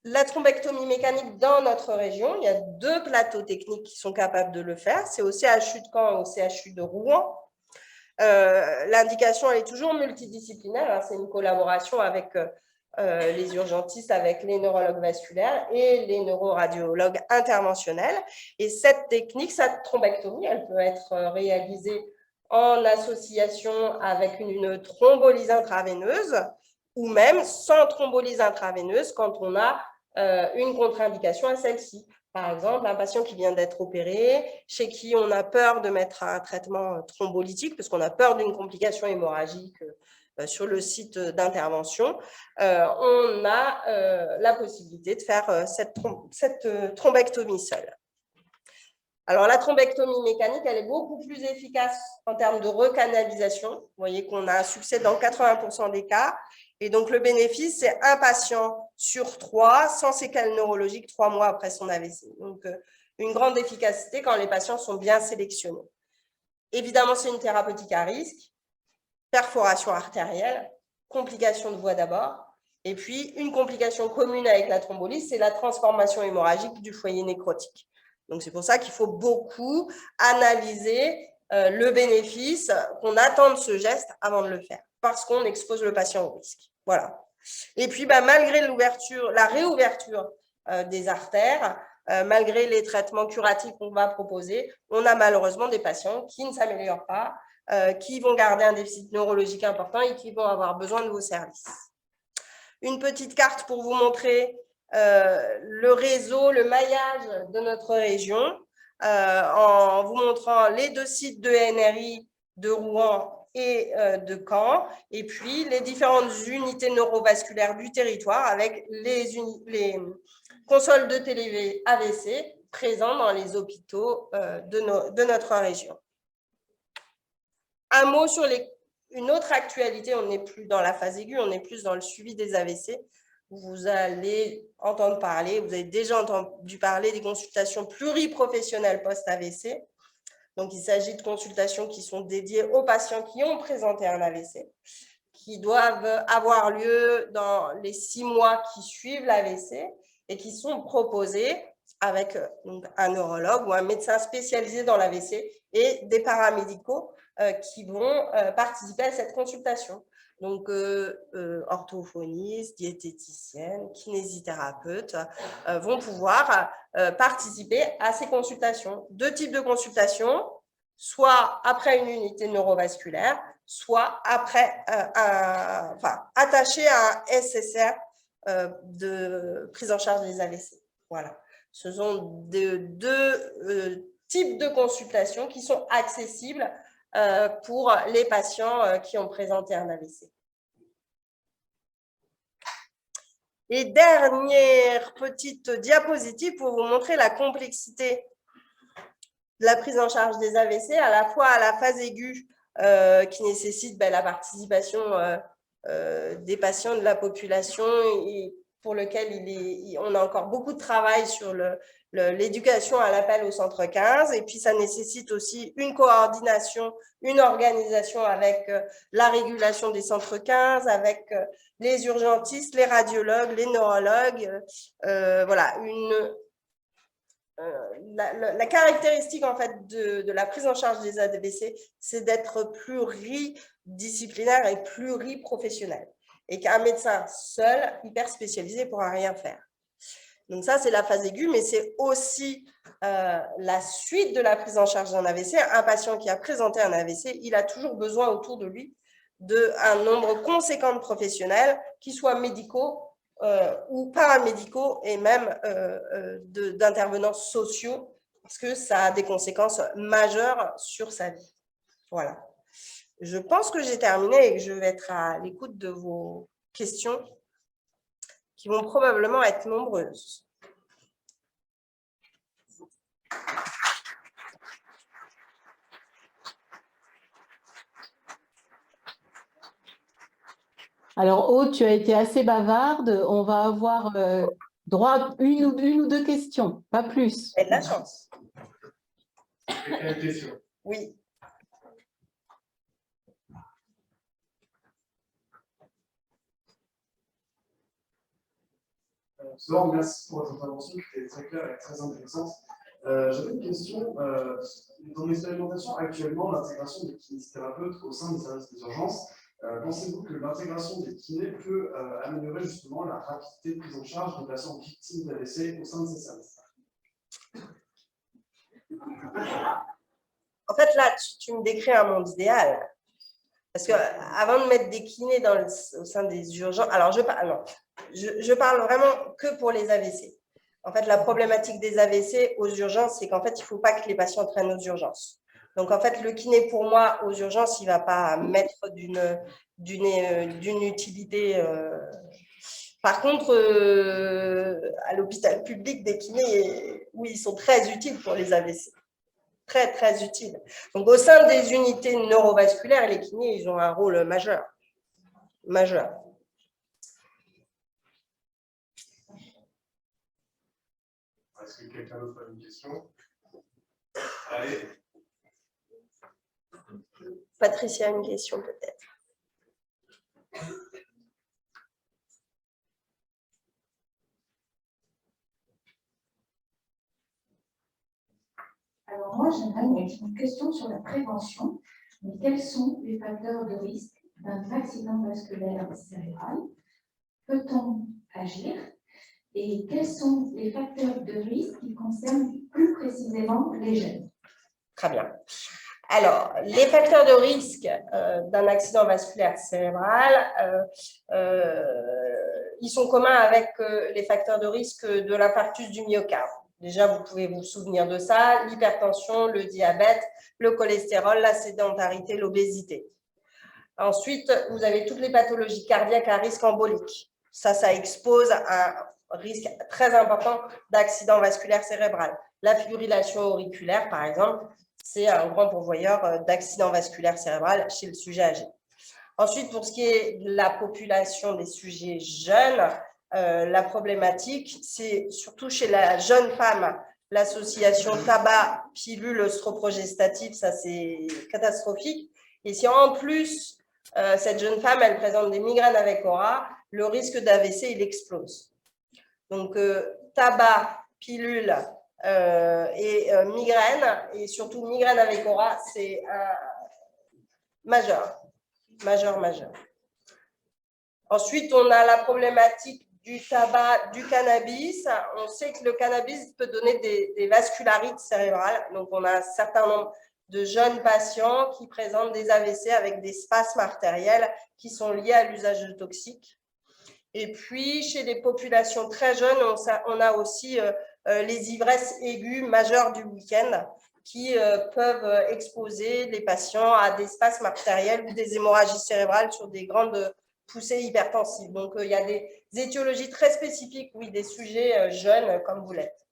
La thrombectomie mécanique dans notre région, il y a 2 plateaux techniques qui sont capables de le faire. C'est au CHU de Caen et au CHU de Rouen. L'indication, elle est toujours multidisciplinaire. C'est une collaboration avec les urgentistes, avec les neurologues vasculaires et les neuroradiologues interventionnels. Et cette technique, cette thrombectomie, elle peut être réalisée en association avec une thrombolyse intraveineuse ou même sans thrombolyse intraveineuse quand on a une contre-indication à celle-ci. Par exemple, un patient qui vient d'être opéré, chez qui on a peur de mettre un traitement thrombolytique parce qu'on a peur d'une complication hémorragique sur le site d'intervention, on a la possibilité de faire cette thrombectomie seule. Alors, la thrombectomie mécanique, elle est beaucoup plus efficace en termes de recanalisation. Vous voyez qu'on a un succès dans 80% des cas. Et donc, le bénéfice, c'est un patient sur 3 sans séquelles neurologiques 3 mois après son AVC. Donc, une grande efficacité quand les patients sont bien sélectionnés. Évidemment, c'est une thérapeutique à risque, perforation artérielle, complication de voie d'abord, et puis une complication commune avec la thrombolyse, c'est la transformation hémorragique du foyer nécrotique. Donc, c'est pour ça qu'il faut beaucoup analyser le bénéfice qu'on attend de ce geste avant de le faire, parce qu'on expose le patient au risque. Voilà. Et puis, malgré la réouverture des artères, malgré les traitements curatifs qu'on va proposer, on a malheureusement des patients qui ne s'améliorent pas, qui vont garder un déficit neurologique important et qui vont avoir besoin de vos services. Une petite carte pour vous montrer le réseau, le maillage de notre région, en vous montrant les 2 sites de NRI de Rouen et de Caen, et puis les différentes unités neurovasculaires du territoire avec les consoles de télé AVC présents dans les hôpitaux de notre région. Un mot sur une autre actualité, on n'est plus dans la phase aiguë, on est plus dans le suivi des AVC. Vous allez entendre parler, vous avez déjà entendu parler des consultations pluriprofessionnelles post-AVC. Donc, il s'agit de consultations qui sont dédiées aux patients qui ont présenté un AVC, qui doivent avoir lieu dans les 6 mois qui suivent l'AVC et qui sont proposées avec donc, un neurologue ou un médecin spécialisé dans l'AVC et des paramédicaux qui vont participer à cette consultation. Donc, orthophonistes, diététiciennes, kinésithérapeutes vont pouvoir participer à ces consultations. 2 types de consultations, soit après une unité neurovasculaire, soit après attaché à un SSR de prise en charge des AVC. Voilà. Ce sont 2 types de consultations qui sont accessibles pour les patients qui ont présenté un AVC. Et dernière petite diapositive pour vous montrer la complexité de la prise en charge des AVC, à la fois à la phase aiguë qui nécessite la participation des patients de la population et pour lequel on a encore beaucoup de travail sur l'éducation à l'appel au centre 15. Et puis, ça nécessite aussi une coordination, une organisation avec la régulation des centres 15, avec les urgentistes, les radiologues, les neurologues. Voilà, la caractéristique en fait de la prise en charge des AVC, c'est d'être pluridisciplinaire et pluriprofessionnel. Et qu'un médecin seul, hyper spécialisé, ne pourra rien faire. Donc ça, c'est la phase aiguë, mais c'est aussi la suite de la prise en charge d'un AVC. Un patient qui a présenté un AVC, il a toujours besoin autour de lui d'un nombre conséquent de professionnels, qui soient médicaux ou paramédicaux et même d'intervenants sociaux, parce que ça a des conséquences majeures sur sa vie. Voilà. Je pense que j'ai terminé et que je vais être à l'écoute de vos questions qui vont probablement être nombreuses. Alors, Aude, tu as été assez bavarde. On va avoir droit à une ou 2 questions, pas plus. Et de la chance. Quelle question? Oui. Bonsoir, merci pour votre intervention qui était très claire et très intéressante. J'avais une question. Dans l'expérimentation actuellement, l'intégration des kinésithérapeutes au sein des services des urgences, pensez-vous que l'intégration des kinés peut améliorer justement la rapidité de prise en charge des patients victimes d'AVC au sein de ces services? En fait, là, tu me décris un monde idéal. Parce qu'avant de mettre des kinés au sein des urgences, alors je parle vraiment que pour les AVC. En fait, la problématique des AVC aux urgences, c'est qu'en fait, il ne faut pas que les patients prennent aux urgences. Donc, en fait, le kiné, pour moi, aux urgences, il ne va pas mettre d'une utilité. Par contre, à l'hôpital public, des kinés, oui, ils sont très utiles pour les AVC. Très, très utiles. Donc, au sein des unités neurovasculaires, les kinés, ils ont un rôle majeur. Majeur. Est-ce que quelqu'un d'autre a une question? Allez. Patricia a une question peut-être. Alors moi, j'aimerais une question sur la prévention. Mais quels sont les facteurs de risque d'un accident vasculaire cérébral? Peut-on agir? Et quels sont les facteurs de risque qui concernent plus précisément les jeunes? Très bien. Alors, les facteurs de risque d'un accident vasculaire cérébral, ils sont communs avec les facteurs de risque de l'infarctus du myocarde. Déjà, vous pouvez vous souvenir de ça, l'hypertension, le diabète, le cholestérol, la sédentarité, l'obésité. Ensuite, vous avez toutes les pathologies cardiaques à risque embolique. Ça expose à un risque très important d'accident vasculaire cérébral. La fibrillation auriculaire, par exemple, c'est un grand pourvoyeur d'accident vasculaire cérébral chez le sujet âgé. Ensuite, pour ce qui est de la population des sujets jeunes, la problématique, c'est surtout chez la jeune femme. L'association tabac, pilule, œstroprogestative, ça c'est catastrophique. Et si en plus, cette jeune femme, elle présente des migraines avec aura, le risque d'AVC, il explose. Donc, tabac, pilule et migraine, et surtout migraine avec aura, c'est majeur. Majeur. Ensuite, on a la problématique du tabac, du cannabis. On sait que le cannabis peut donner des vascularites cérébrales. Donc, on a un certain nombre de jeunes patients qui présentent des AVC avec des spasmes artériels qui sont liés à l'usage de toxiques. Et puis, chez les populations très jeunes, on a aussi les ivresses aiguës majeures du week-end qui peuvent exposer les patients à des spasmes artériels ou des hémorragies cérébrales sur des grandes poussées hypertensives. Donc, il y a des étiologies très spécifiques, oui, des sujets jeunes comme vous l'êtes.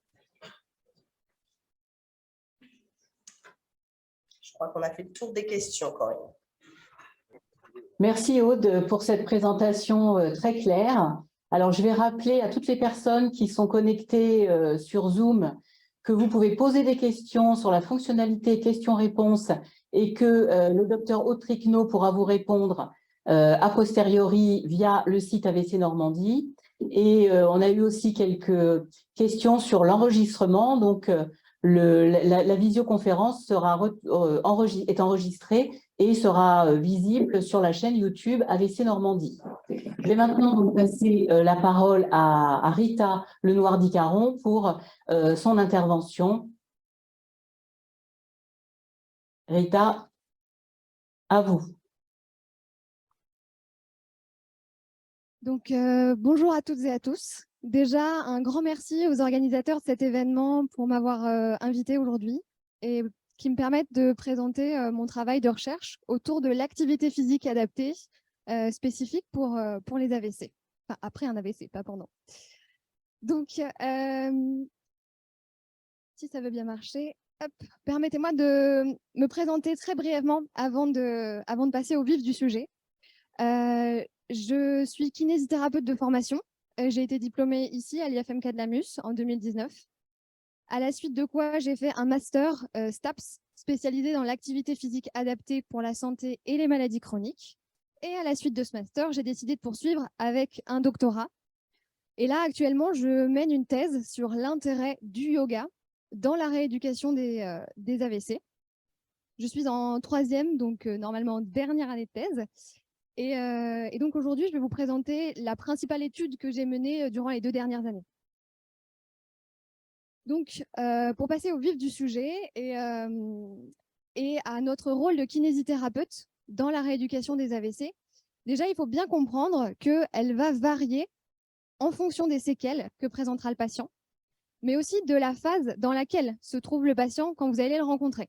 Je crois qu'on a fait le tour des questions, Corinne. Merci Aude pour cette présentation très claire. Alors, je vais rappeler à toutes les personnes qui sont connectées sur Zoom que vous pouvez poser des questions sur la fonctionnalité questions-réponses et que le docteur Aude Tricknot pourra vous répondre a posteriori via le site AVC Normandie. Et on a eu aussi quelques questions sur l'enregistrement. Donc, la visioconférence est enregistrée et sera visible sur la chaîne YouTube AVC Normandie. Je vais maintenant donc passer la parole à Rita Lenoir-Dicaron pour son intervention. Rita, à vous. Donc, bonjour à toutes et à tous. Déjà, un grand merci aux organisateurs de cet événement pour m'avoir invité aujourd'hui et qui me permettent de présenter mon travail de recherche autour de l'activité physique adaptée spécifique pour les AVC. Enfin, après un AVC, pas pendant. Donc, si ça veut bien marcher, permettez-moi de me présenter très brièvement avant de passer au vif du sujet. Je suis kinésithérapeute de formation. J'ai été diplômée ici à l'IFMK de Lamus en 2019. À la suite de quoi, j'ai fait un master STAPS spécialisé dans l'activité physique adaptée pour la santé et les maladies chroniques. Et à la suite de ce master, j'ai décidé de poursuivre avec un doctorat. Et là, actuellement, je mène une thèse sur l'intérêt du yoga dans la rééducation des AVC. Je suis en 3e, donc normalement dernière année de thèse. Et donc aujourd'hui, je vais vous présenter la principale étude que j'ai menée durant les 2 dernières années. Donc, pour passer au vif du sujet et à notre rôle de kinésithérapeute dans la rééducation des AVC, déjà, il faut bien comprendre qu'elle va varier en fonction des séquelles que présentera le patient, mais aussi de la phase dans laquelle se trouve le patient quand vous allez le rencontrer.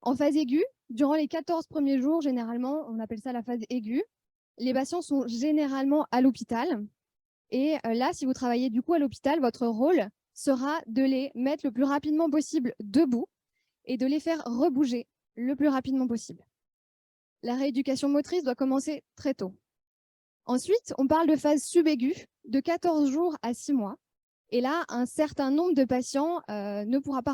En phase aiguë, durant les 14 premiers jours, généralement, on appelle ça la phase aiguë, les patients sont généralement à l'hôpital. Et là, si vous travaillez du coup à l'hôpital, votre rôle sera de les mettre le plus rapidement possible debout et de les faire rebouger le plus rapidement possible. La rééducation motrice doit commencer très tôt. Ensuite, on parle de phase subaiguë de 14 jours à 6 mois. Et là, un certain nombre de patients ne pourront pas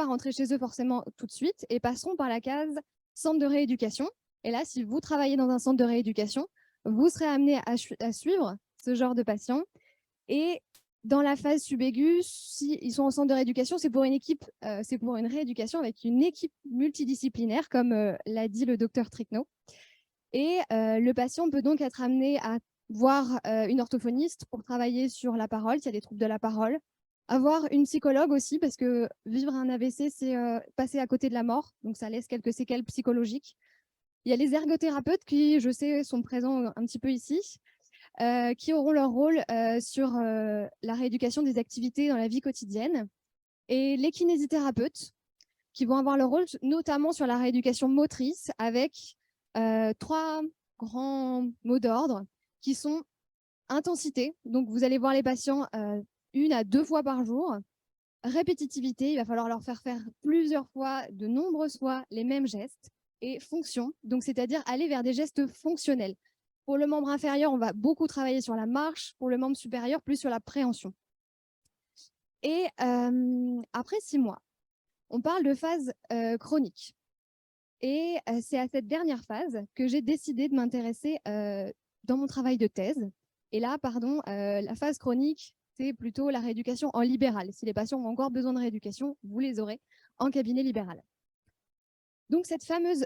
rentrer chez eux forcément tout de suite et passeront par la case centre de rééducation. Et là, si vous travaillez dans un centre de rééducation, vous serez amené à suivre ce genre de patients. Et dans la phase subaiguë, s'ils sont en centre de rééducation, c'est pour une rééducation avec une équipe multidisciplinaire, comme l'a dit le docteur Tricknot. Et le patient peut donc être amené à voir une orthophoniste pour travailler sur la parole, s'il y a des troubles de la parole. Avoir une psychologue aussi, parce que vivre un AVC, c'est passer à côté de la mort, donc ça laisse quelques séquelles psychologiques. Il y a les ergothérapeutes qui, je sais, sont présents un petit peu ici, qui auront leur rôle sur la rééducation des activités dans la vie quotidienne. Et les kinésithérapeutes, qui vont avoir leur rôle notamment sur la rééducation motrice, avec 3 grands mots d'ordre, qui sont intensité. Donc, vous allez voir les patients 1 à 2 fois par jour. Répétitivité, il va falloir leur faire plusieurs fois, de nombreuses fois, les mêmes gestes. et fonction, donc c'est-à-dire aller vers des gestes fonctionnels. Pour le membre inférieur, on va beaucoup travailler sur la marche, pour le membre supérieur, plus sur la préhension. Et après 6 mois, on parle de phase chronique. Et c'est à cette dernière phase que j'ai décidé de m'intéresser dans mon travail de thèse. Et là, la phase chronique, c'est plutôt la rééducation en libéral. Si les patients ont encore besoin de rééducation, vous les aurez en cabinet libéral. Donc, cette fameuse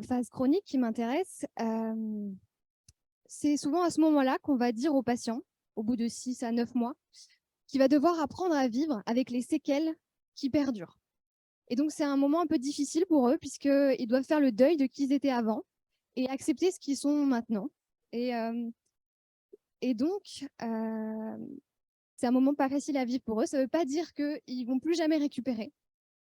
phase chronique qui m'intéresse, c'est souvent à ce moment-là qu'on va dire aux patients, au bout de 6 à 9 mois, qu'il va devoir apprendre à vivre avec les séquelles qui perdurent. Et donc, c'est un moment un peu difficile pour eux, puisqu'ils doivent faire le deuil de qui ils étaient avant et accepter ce qu'ils sont maintenant. Et donc, c'est un moment pas facile à vivre pour eux. Ça ne veut pas dire qu'ils ne vont plus jamais récupérer.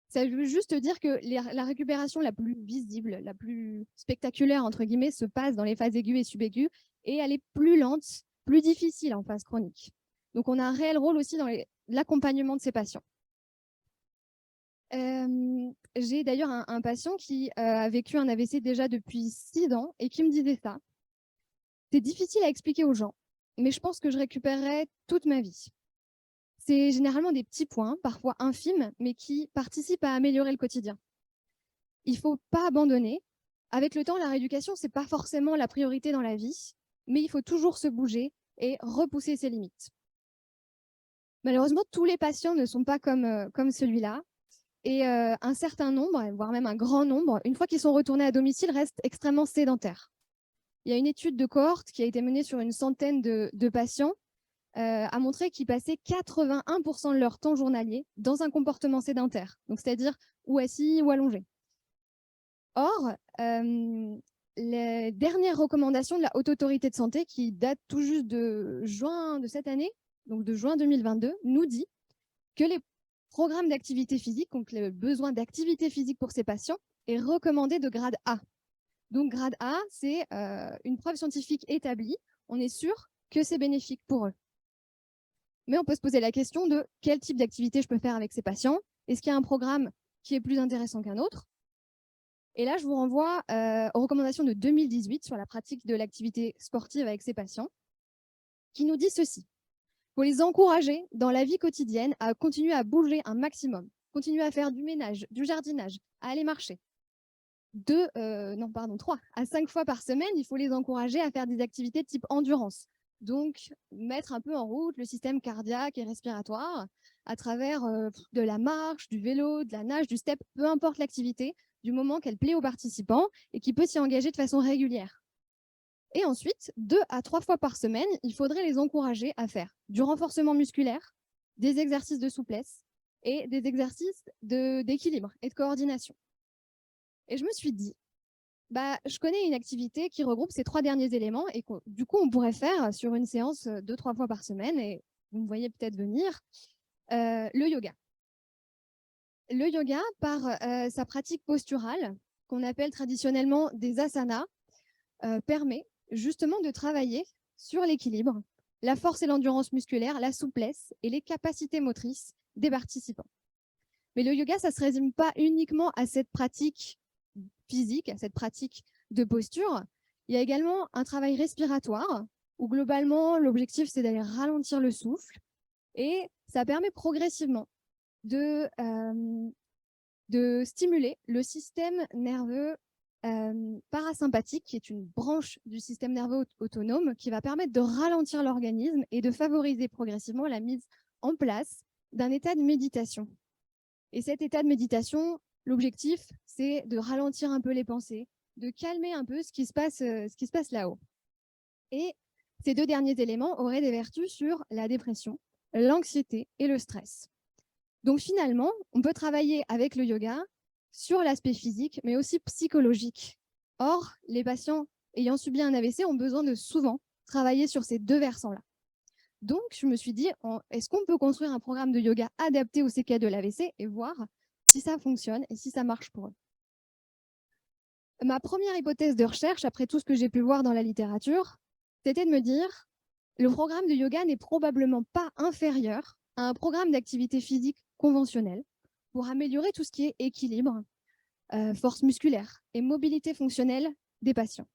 Ça veut juste dire que la récupération la plus visible, la plus spectaculaire, entre guillemets, se passe dans les phases aiguës et subaiguës, et elle est plus lente, plus difficile en phase chronique. Donc, on a un réel rôle aussi dans l'accompagnement de ces patients. J'ai d'ailleurs un patient qui a vécu un AVC déjà depuis 6 ans et qui me disait ça. C'est difficile à expliquer aux gens, mais je pense que je récupérerai toute ma vie. C'est généralement des petits points, parfois infimes, mais qui participent à améliorer le quotidien. Il ne faut pas abandonner. Avec le temps, la rééducation, ce n'est pas forcément la priorité dans la vie, mais il faut toujours se bouger et repousser ses limites. Malheureusement, tous les patients ne sont pas comme celui-là. Et un certain nombre, voire même un grand nombre, une fois qu'ils sont retournés à domicile, restent extrêmement sédentaires. Il y a une étude de cohorte qui a été menée sur une centaine de patients, a montré qu'ils passaient 81% de leur temps journalier dans un comportement sédentaire, donc c'est-à-dire ou assis ou allongé. Or, les dernières recommandations de la Haute Autorité de Santé, qui datent tout juste de juin de cette année, donc de juin 2022, nous dit que les programme d'activité physique, donc le besoin d'activité physique pour ces patients, est recommandé de grade A. Donc, grade A, c'est une preuve scientifique établie. On est sûr que c'est bénéfique pour eux. Mais on peut se poser la question de quel type d'activité je peux faire avec ces patients. Est-ce qu'il y a un programme qui est plus intéressant qu'un autre? Et là, je vous renvoie aux recommandations de 2018 sur la pratique de l'activité sportive avec ces patients, qui nous dit ceci. Il faut les encourager dans la vie quotidienne à continuer à bouger un maximum, continuer à faire du ménage, du jardinage, à aller marcher. 3 à 5 fois par semaine, il faut les encourager à faire des activités de type endurance. Donc, mettre un peu en route le système cardiaque et respiratoire à travers de la marche, du vélo, de la nage, du step, peu importe l'activité, du moment qu'elle plaît aux participants et qui peut s'y engager de façon régulière. Et ensuite, 2 à 3 fois par semaine, il faudrait les encourager à faire du renforcement musculaire, des exercices de souplesse et des exercices d'équilibre et de coordination. Et je me suis dit, je connais une activité qui regroupe ces 3 derniers éléments et du coup, on pourrait faire sur une séance 2-3 fois par semaine, et vous me voyez peut-être venir, le yoga. Le yoga, par sa pratique posturale, qu'on appelle traditionnellement des asanas, permet justement de travailler sur l'équilibre, la force et l'endurance musculaire, la souplesse et les capacités motrices des participants. Mais le yoga, ça ne se résume pas uniquement à cette pratique physique, à cette pratique de posture. Il y a également un travail respiratoire où globalement, l'objectif, c'est d'aller ralentir le souffle, et ça permet progressivement de stimuler le système nerveux parasympathique, qui est une branche du système nerveux autonome, qui va permettre de ralentir l'organisme et de favoriser progressivement la mise en place d'un état de méditation. Et cet état de méditation, l'objectif, c'est de ralentir un peu les pensées, de calmer un peu ce qui se passe là-haut. Et ces 2 derniers éléments auraient des vertus sur la dépression, l'anxiété et le stress. Donc finalement, on peut travailler avec le yoga sur l'aspect physique, mais aussi psychologique. Or, les patients ayant subi un AVC ont besoin de souvent travailler sur ces 2 versants-là. Donc, je me suis dit, est-ce qu'on peut construire un programme de yoga adapté aux séquelles de l'AVC et voir si ça fonctionne et si ça marche pour eux. Ma première hypothèse de recherche, après tout ce que j'ai pu voir dans la littérature, c'était de me dire, le programme de yoga n'est probablement pas inférieur à un programme d'activité physique conventionnel pour améliorer tout ce qui est équilibre, force musculaire et mobilité fonctionnelle des patients.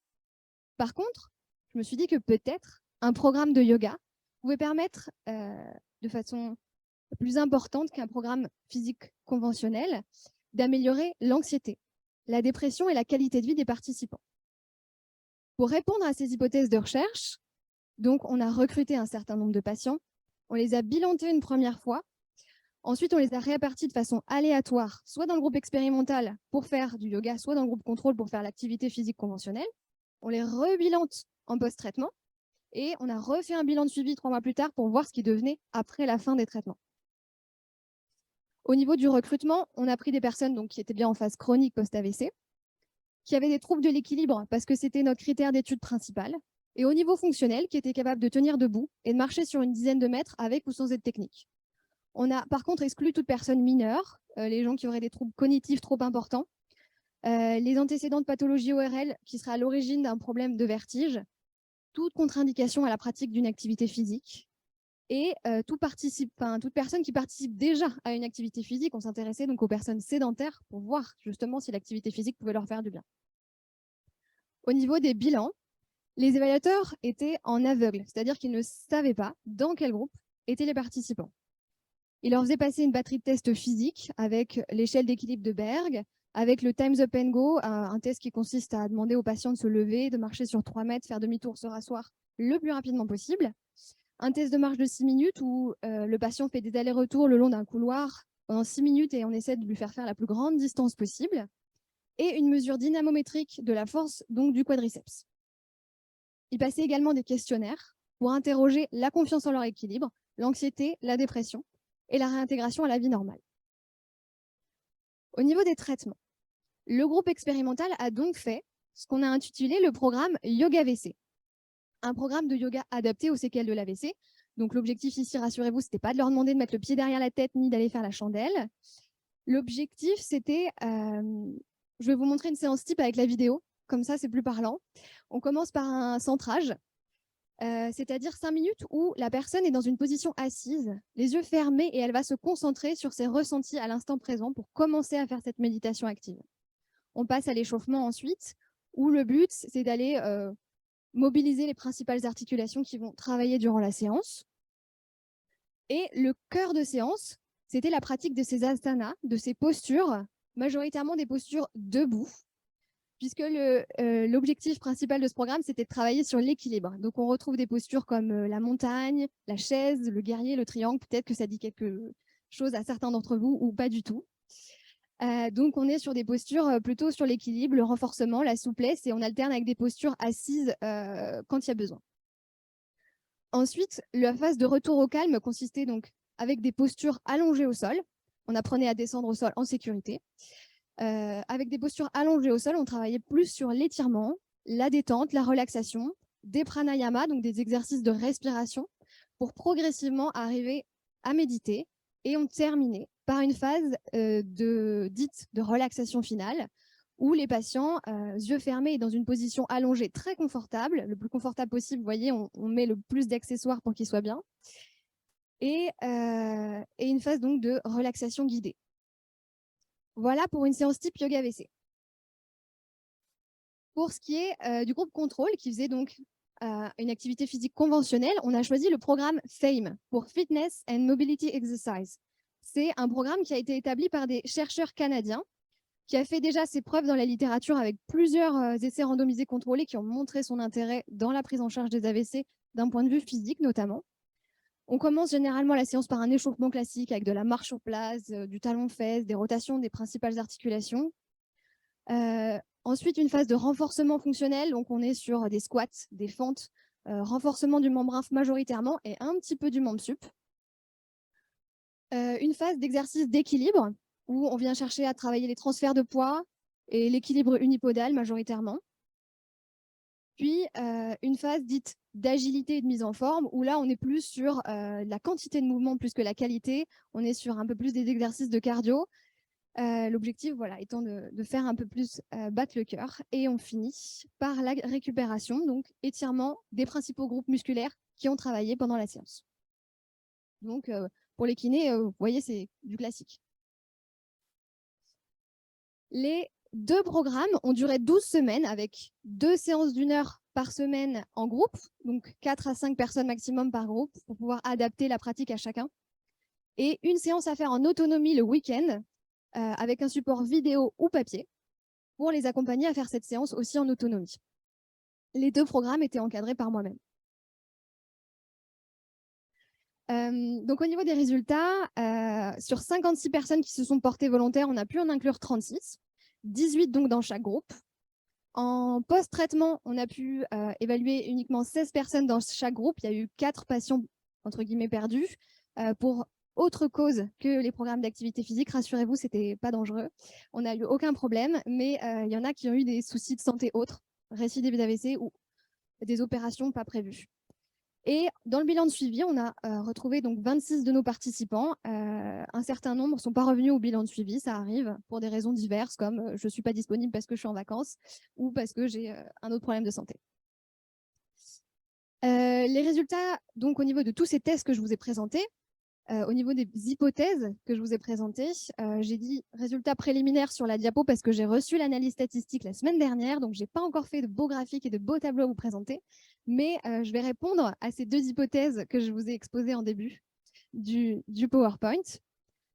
Par contre, je me suis dit que peut-être un programme de yoga pouvait permettre de façon plus importante qu'un programme physique conventionnel d'améliorer l'anxiété, la dépression et la qualité de vie des participants. Pour répondre à ces hypothèses de recherche, donc on a recruté un certain nombre de patients, on les a bilantés une première fois, ensuite on les a répartis de façon aléatoire, soit dans le groupe expérimental pour faire du yoga, soit dans le groupe contrôle pour faire l'activité physique conventionnelle. On les rebilante en post-traitement et on a refait un bilan de suivi 3 mois plus tard pour voir ce qui devenait après la fin des traitements. Au niveau du recrutement, on a pris des personnes donc, qui étaient bien en phase chronique post-AVC, qui avaient des troubles de l'équilibre parce que c'était notre critère d'étude principal, et au niveau fonctionnel, qui étaient capables de tenir debout et de marcher sur une dizaine de mètres avec ou sans aide technique. On a par contre exclu toute personne mineure, les gens qui auraient des troubles cognitifs trop importants, les antécédents de pathologie ORL qui seraient à l'origine d'un problème de vertige, toute contre-indication à la pratique d'une activité physique, et toute personne qui participe déjà à une activité physique. On s'intéressait donc aux personnes sédentaires pour voir justement si l'activité physique pouvait leur faire du bien. Au niveau des bilans, les évaluateurs étaient en aveugle, c'est-à-dire qu'ils ne savaient pas dans quel groupe étaient les participants. Ils leur faisaient passer une batterie de tests physiques avec l'échelle d'équilibre de Berg, avec le Times Up and Go, un test qui consiste à demander aux patients de se lever, de marcher sur 3 mètres, faire demi-tour, se rasseoir le plus rapidement possible. Un test de marche de 6 minutes où le patient fait des allers-retours le long d'un couloir pendant 6 minutes et on essaie de lui faire la plus grande distance possible. Et une mesure dynamométrique de la force donc du quadriceps. Ils passaient également des questionnaires pour interroger la confiance en leur équilibre, l'anxiété, la dépression et la réintégration à la vie normale. Au niveau des traitements, le groupe expérimental a donc fait ce qu'on a intitulé le programme Yoga-AVC, un programme de yoga adapté aux séquelles de l'AVC. Donc l'objectif ici, rassurez-vous, ce n'était pas de leur demander de mettre le pied derrière la tête ni d'aller faire la chandelle. L'objectif, c'était, je vais vous montrer une séance type avec la vidéo, comme ça c'est plus parlant. On commence par un centrage, c'est-à-dire 5 minutes où la personne est dans une position assise, les yeux fermés, et elle va se concentrer sur ses ressentis à l'instant présent pour commencer à faire cette méditation active. On passe à l'échauffement ensuite, où le but, c'est d'aller mobiliser les principales articulations qui vont travailler durant la séance. Et le cœur de séance, c'était la pratique de ces asanas, de ces postures, majoritairement des postures debout, puisque l'objectif principal de ce programme, c'était de travailler sur l'équilibre. Donc, on retrouve des postures comme la montagne, la chaise, le guerrier, le triangle. Peut-être que ça dit quelque chose à certains d'entre vous ou pas du tout. Donc, on est sur des postures plutôt sur l'équilibre, le renforcement, la souplesse, et on alterne avec des postures assises quand il y a besoin. Ensuite, la phase de retour au calme consistait donc avec des postures allongées au sol. On apprenait à descendre au sol en sécurité. Avec des postures allongées au sol, on travaillait plus sur l'étirement, la détente, la relaxation, des pranayamas, donc des exercices de respiration, pour progressivement arriver à méditer. Et on terminait par une phase dite de relaxation finale, où les patients, yeux fermés et dans une position allongée très confortable, le plus confortable possible, vous voyez, on met le plus d'accessoires pour qu'ils soient bien, et une phase donc de relaxation guidée. Voilà pour une séance type yoga AVC. Pour ce qui est du groupe contrôle, qui faisait donc une activité physique conventionnelle, on a choisi le programme FAME pour Fitness and Mobility Exercise. C'est un programme qui a été établi par des chercheurs canadiens, qui a fait déjà ses preuves dans la littérature avec plusieurs essais randomisés contrôlés qui ont montré son intérêt dans la prise en charge des AVC d'un point de vue physique notamment. On commence généralement la séance par un échauffement classique avec de la marche sur place, du talon-fesse, des rotations des principales articulations. Ensuite, une phase de renforcement fonctionnel. Donc, on est sur des squats, des fentes, renforcement du membre inf majoritairement et un petit peu du membre sup. Une phase d'exercice d'équilibre où on vient chercher à travailler les transferts de poids et l'équilibre unipodal majoritairement. Puis, une phase dite d'agilité et de mise en forme, où là, on est plus sur la quantité de mouvement plus que la qualité. On est sur un peu plus des exercices de cardio. L'objectif, voilà, étant de faire un peu plus battre le cœur. Et on finit par la récupération, donc étirement des principaux groupes musculaires qui ont travaillé pendant la séance. Donc, pour les kinés, vous voyez, c'est du classique. Les 2 programmes ont duré 12 semaines avec 2 séances d'1 heure par semaine en groupe, donc 4 à 5 personnes maximum par groupe pour pouvoir adapter la pratique à chacun. Et une séance à faire en autonomie le week-end avec un support vidéo ou papier pour les accompagner à faire cette séance aussi en autonomie. Les 2 programmes étaient encadrés par moi-même. Donc au niveau des résultats, sur 56 personnes qui se sont portées volontaires, on a pu en inclure 36, 18 donc dans chaque groupe. En post-traitement, on a pu évaluer uniquement 16 personnes dans chaque groupe. Il y a eu 4 patients, entre guillemets, perdus pour autre cause que les programmes d'activité physique. Rassurez-vous, ce n'était pas dangereux. On n'a eu aucun problème, mais il y en a qui ont eu des soucis de santé autres, récidive d'AVC ou des opérations pas prévues. Et dans le bilan de suivi, on a retrouvé donc 26 de nos participants. Un certain nombre ne sont pas revenus au bilan de suivi, ça arrive pour des raisons diverses comme je ne suis pas disponible parce que je suis en vacances ou parce que j'ai un autre problème de santé. Les résultats, donc au niveau de tous ces tests que je vous ai présentés, au niveau des hypothèses que je vous ai présentées, j'ai dit résultats préliminaires sur la diapo parce que j'ai reçu l'analyse statistique la semaine dernière, donc je n'ai pas encore fait de beaux graphiques et de beaux tableaux à vous présenter, mais je vais répondre à ces 2 hypothèses que je vous ai exposées en début du PowerPoint.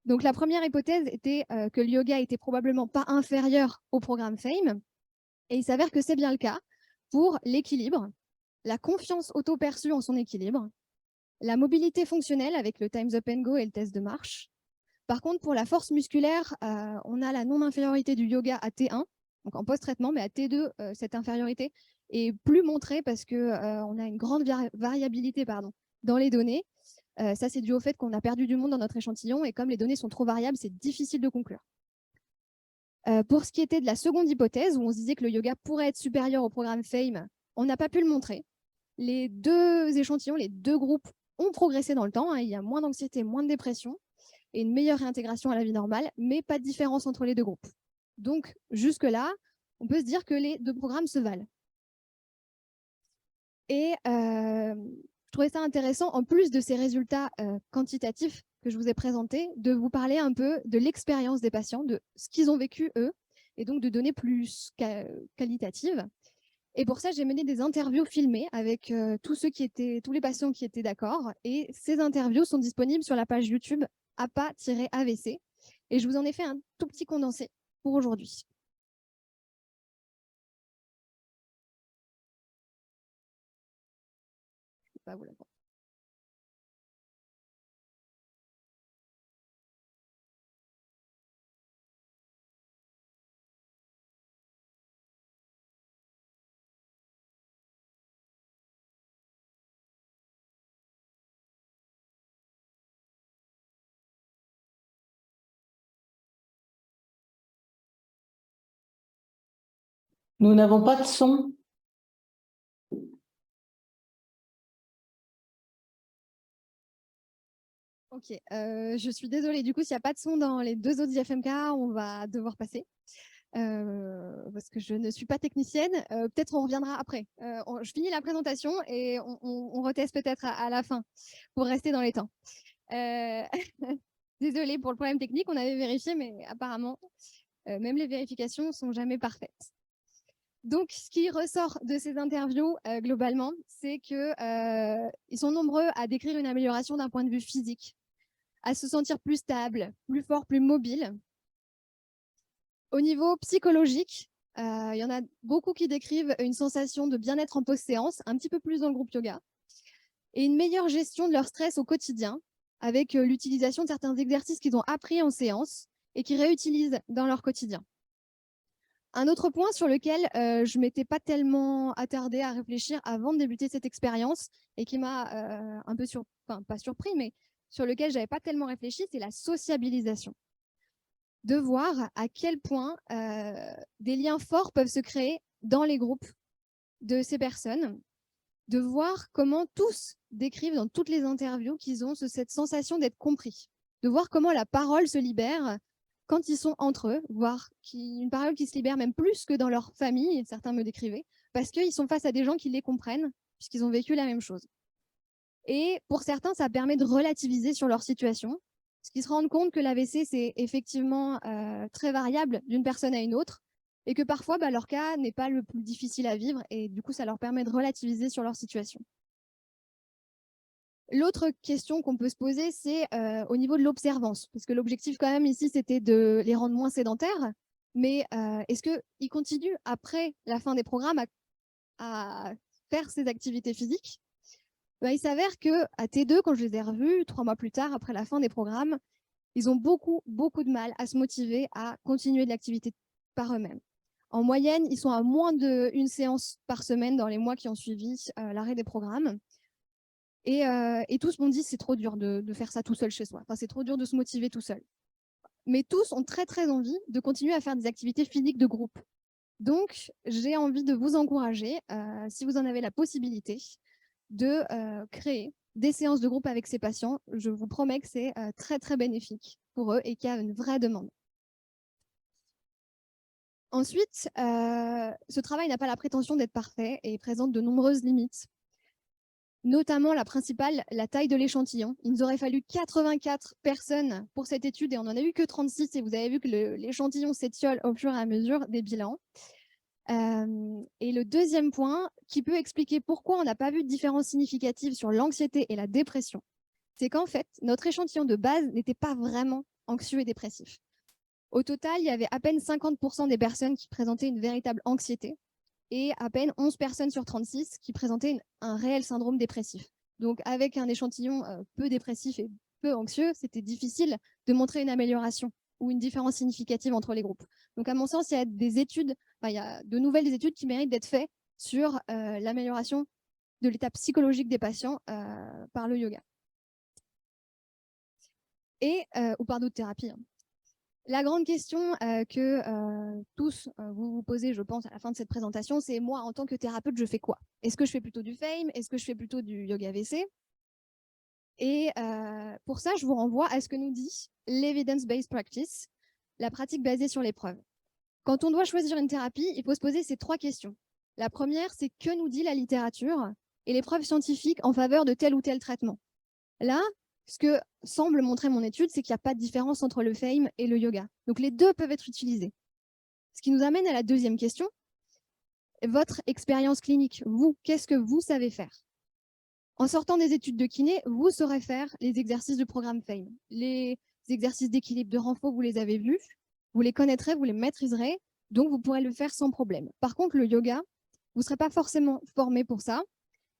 Donc la première hypothèse était que le yoga était probablement pas inférieur au programme FAME, et il s'avère que c'est bien le cas pour l'équilibre, la confiance auto-perçue en son équilibre, la mobilité fonctionnelle avec le Time's Up and Go et le test de marche. Par contre, pour la force musculaire, on a la non-infériorité du yoga à T1, donc en post-traitement, mais à T2, cette infériorité est plus montrée parce qu'on a une grande variabilité dans les données. Ça, c'est dû au fait qu'on a perdu du monde dans notre échantillon et comme les données sont trop variables, c'est difficile de conclure. Pour ce qui était de la seconde hypothèse, où on se disait que le yoga pourrait être supérieur au programme FAME, on n'a pas pu le montrer. Les 2 échantillons, les 2 groupes ont progressé dans le temps. Il y a moins d'anxiété, moins de dépression et une meilleure réintégration à la vie normale, mais pas de différence entre les 2 groupes. Donc, jusque-là, on peut se dire que les 2 programmes se valent. Et je trouvais ça intéressant, en plus de ces résultats quantitatifs que je vous ai présentés, de vous parler un peu de l'expérience des patients, de ce qu'ils ont vécu eux, et donc de données plus qualitatives. Et pour ça, j'ai mené des interviews filmées avec tous les patients qui étaient d'accord. Et ces interviews sont disponibles sur la page YouTube APA-AVC. Et je vous en ai fait un tout petit condensé pour aujourd'hui. Je ne vais pas vous l'apprendre. Nous n'avons pas de son. Ok, je suis désolée. Du coup, s'il n'y a pas de son dans les 2 autres IFMK, on va devoir passer. Parce que je ne suis pas technicienne. Peut-être on reviendra après. Je finis la présentation et on reteste peut-être à la fin pour rester dans les temps. Désolée pour le problème technique, on avait vérifié, mais apparemment, même les vérifications ne sont jamais parfaites. Donc, ce qui ressort de ces interviews, globalement, c'est qu'ils sont nombreux à décrire une amélioration d'un point de vue physique, à se sentir plus stable, plus fort, plus mobile. Au niveau psychologique, il y en a beaucoup qui décrivent une sensation de bien-être en post-séance, un petit peu plus dans le groupe yoga, et une meilleure gestion de leur stress au quotidien, avec l'utilisation de certains exercices qu'ils ont appris en séance et qu'ils réutilisent dans leur quotidien. Un autre point sur lequel je ne m'étais pas tellement attardée à réfléchir avant de débuter cette expérience et qui m'a un peu pas surpris, mais sur lequel je n'avais pas tellement réfléchi, c'est la sociabilisation. De voir à quel point des liens forts peuvent se créer dans les groupes de ces personnes, de voir comment tous décrivent dans toutes les interviews qu'ils ont cette sensation d'être compris, de voir comment la parole se libère quand ils sont entre eux, voire une parole qui se libère même plus que dans leur famille, certains me décrivaient, parce qu'ils sont face à des gens qui les comprennent, puisqu'ils ont vécu la même chose. Et pour certains, ça permet de relativiser sur leur situation, parce qu'ils se rendent compte que l'AVC, c'est effectivement très variable d'une personne à une autre, et que parfois, leur cas n'est pas le plus difficile à vivre et du coup, ça leur permet de relativiser sur leur situation. L'autre question qu'on peut se poser, c'est au niveau de l'observance, parce que l'objectif quand même ici, c'était de les rendre moins sédentaires, mais est-ce qu'ils continuent après la fin des programmes à faire ces activités physiques? Il s'avère qu'à T2, quand je les ai revus 3 mois plus tard, après la fin des programmes, ils ont beaucoup de mal à se motiver à continuer de l'activité par eux-mêmes. En moyenne, ils sont à moins d'1 séance par semaine dans les mois qui ont suivi l'arrêt des programmes. Et tous m'ont dit c'est trop dur de faire ça tout seul chez soi. Enfin, c'est trop dur de se motiver tout seul. Mais tous ont très envie de continuer à faire des activités physiques de groupe. Donc, j'ai envie de vous encourager, si vous en avez la possibilité, de créer des séances de groupe avec ces patients. Je vous promets que c'est très bénéfique pour eux et qu'il y a une vraie demande. Ensuite, ce travail n'a pas la prétention d'être parfait et présente de nombreuses limites. Notamment la principale, la taille de l'échantillon. Il nous aurait fallu 84 personnes pour cette étude et on n'en a eu que 36 et vous avez vu que l'échantillon s'étiole au fur et à mesure des bilans. Et le deuxième point qui peut expliquer pourquoi on n'a pas vu de différence significative sur l'anxiété et la dépression, c'est qu'en fait, notre échantillon de base n'était pas vraiment anxieux et dépressif. Au total, il y avait à peine 50% des personnes qui présentaient une véritable anxiété et à peine 11 personnes sur 36 qui présentaient un réel syndrome dépressif. Donc, avec un échantillon peu dépressif et peu anxieux, c'était difficile de montrer une amélioration ou une différence significative entre les groupes. Donc, à mon sens, il y a des études, il y a de nouvelles études qui méritent d'être faites sur l'amélioration de l'état psychologique des patients par le yoga. Ou par d'autres thérapies. La grande question que tous vous vous posez, je pense, à la fin de cette présentation, c'est moi, en tant que thérapeute, je fais quoi? Est-ce que je fais plutôt du FAME? Est-ce que je fais plutôt du yoga VC? Et pour ça, je vous renvoie à ce que nous dit l'Evidence-Based Practice, la pratique basée sur les preuves. Quand on doit choisir une thérapie, il faut se poser ces 3 questions. La première, c'est que nous dit la littérature et les preuves scientifiques en faveur de tel ou tel traitement? Là, ce que semble montrer mon étude, c'est qu'il n'y a pas de différence entre le FAME et le yoga. Donc, les deux peuvent être utilisés. Ce qui nous amène à la deuxième question. Votre expérience clinique, vous, qu'est-ce que vous savez faire? En sortant des études de kiné, vous saurez faire les exercices du programme FAME. Les exercices d'équilibre de renfort, vous les avez vus, vous les connaîtrez, vous les maîtriserez, donc vous pourrez le faire sans problème. Par contre, le yoga, vous ne serez pas forcément formé pour ça.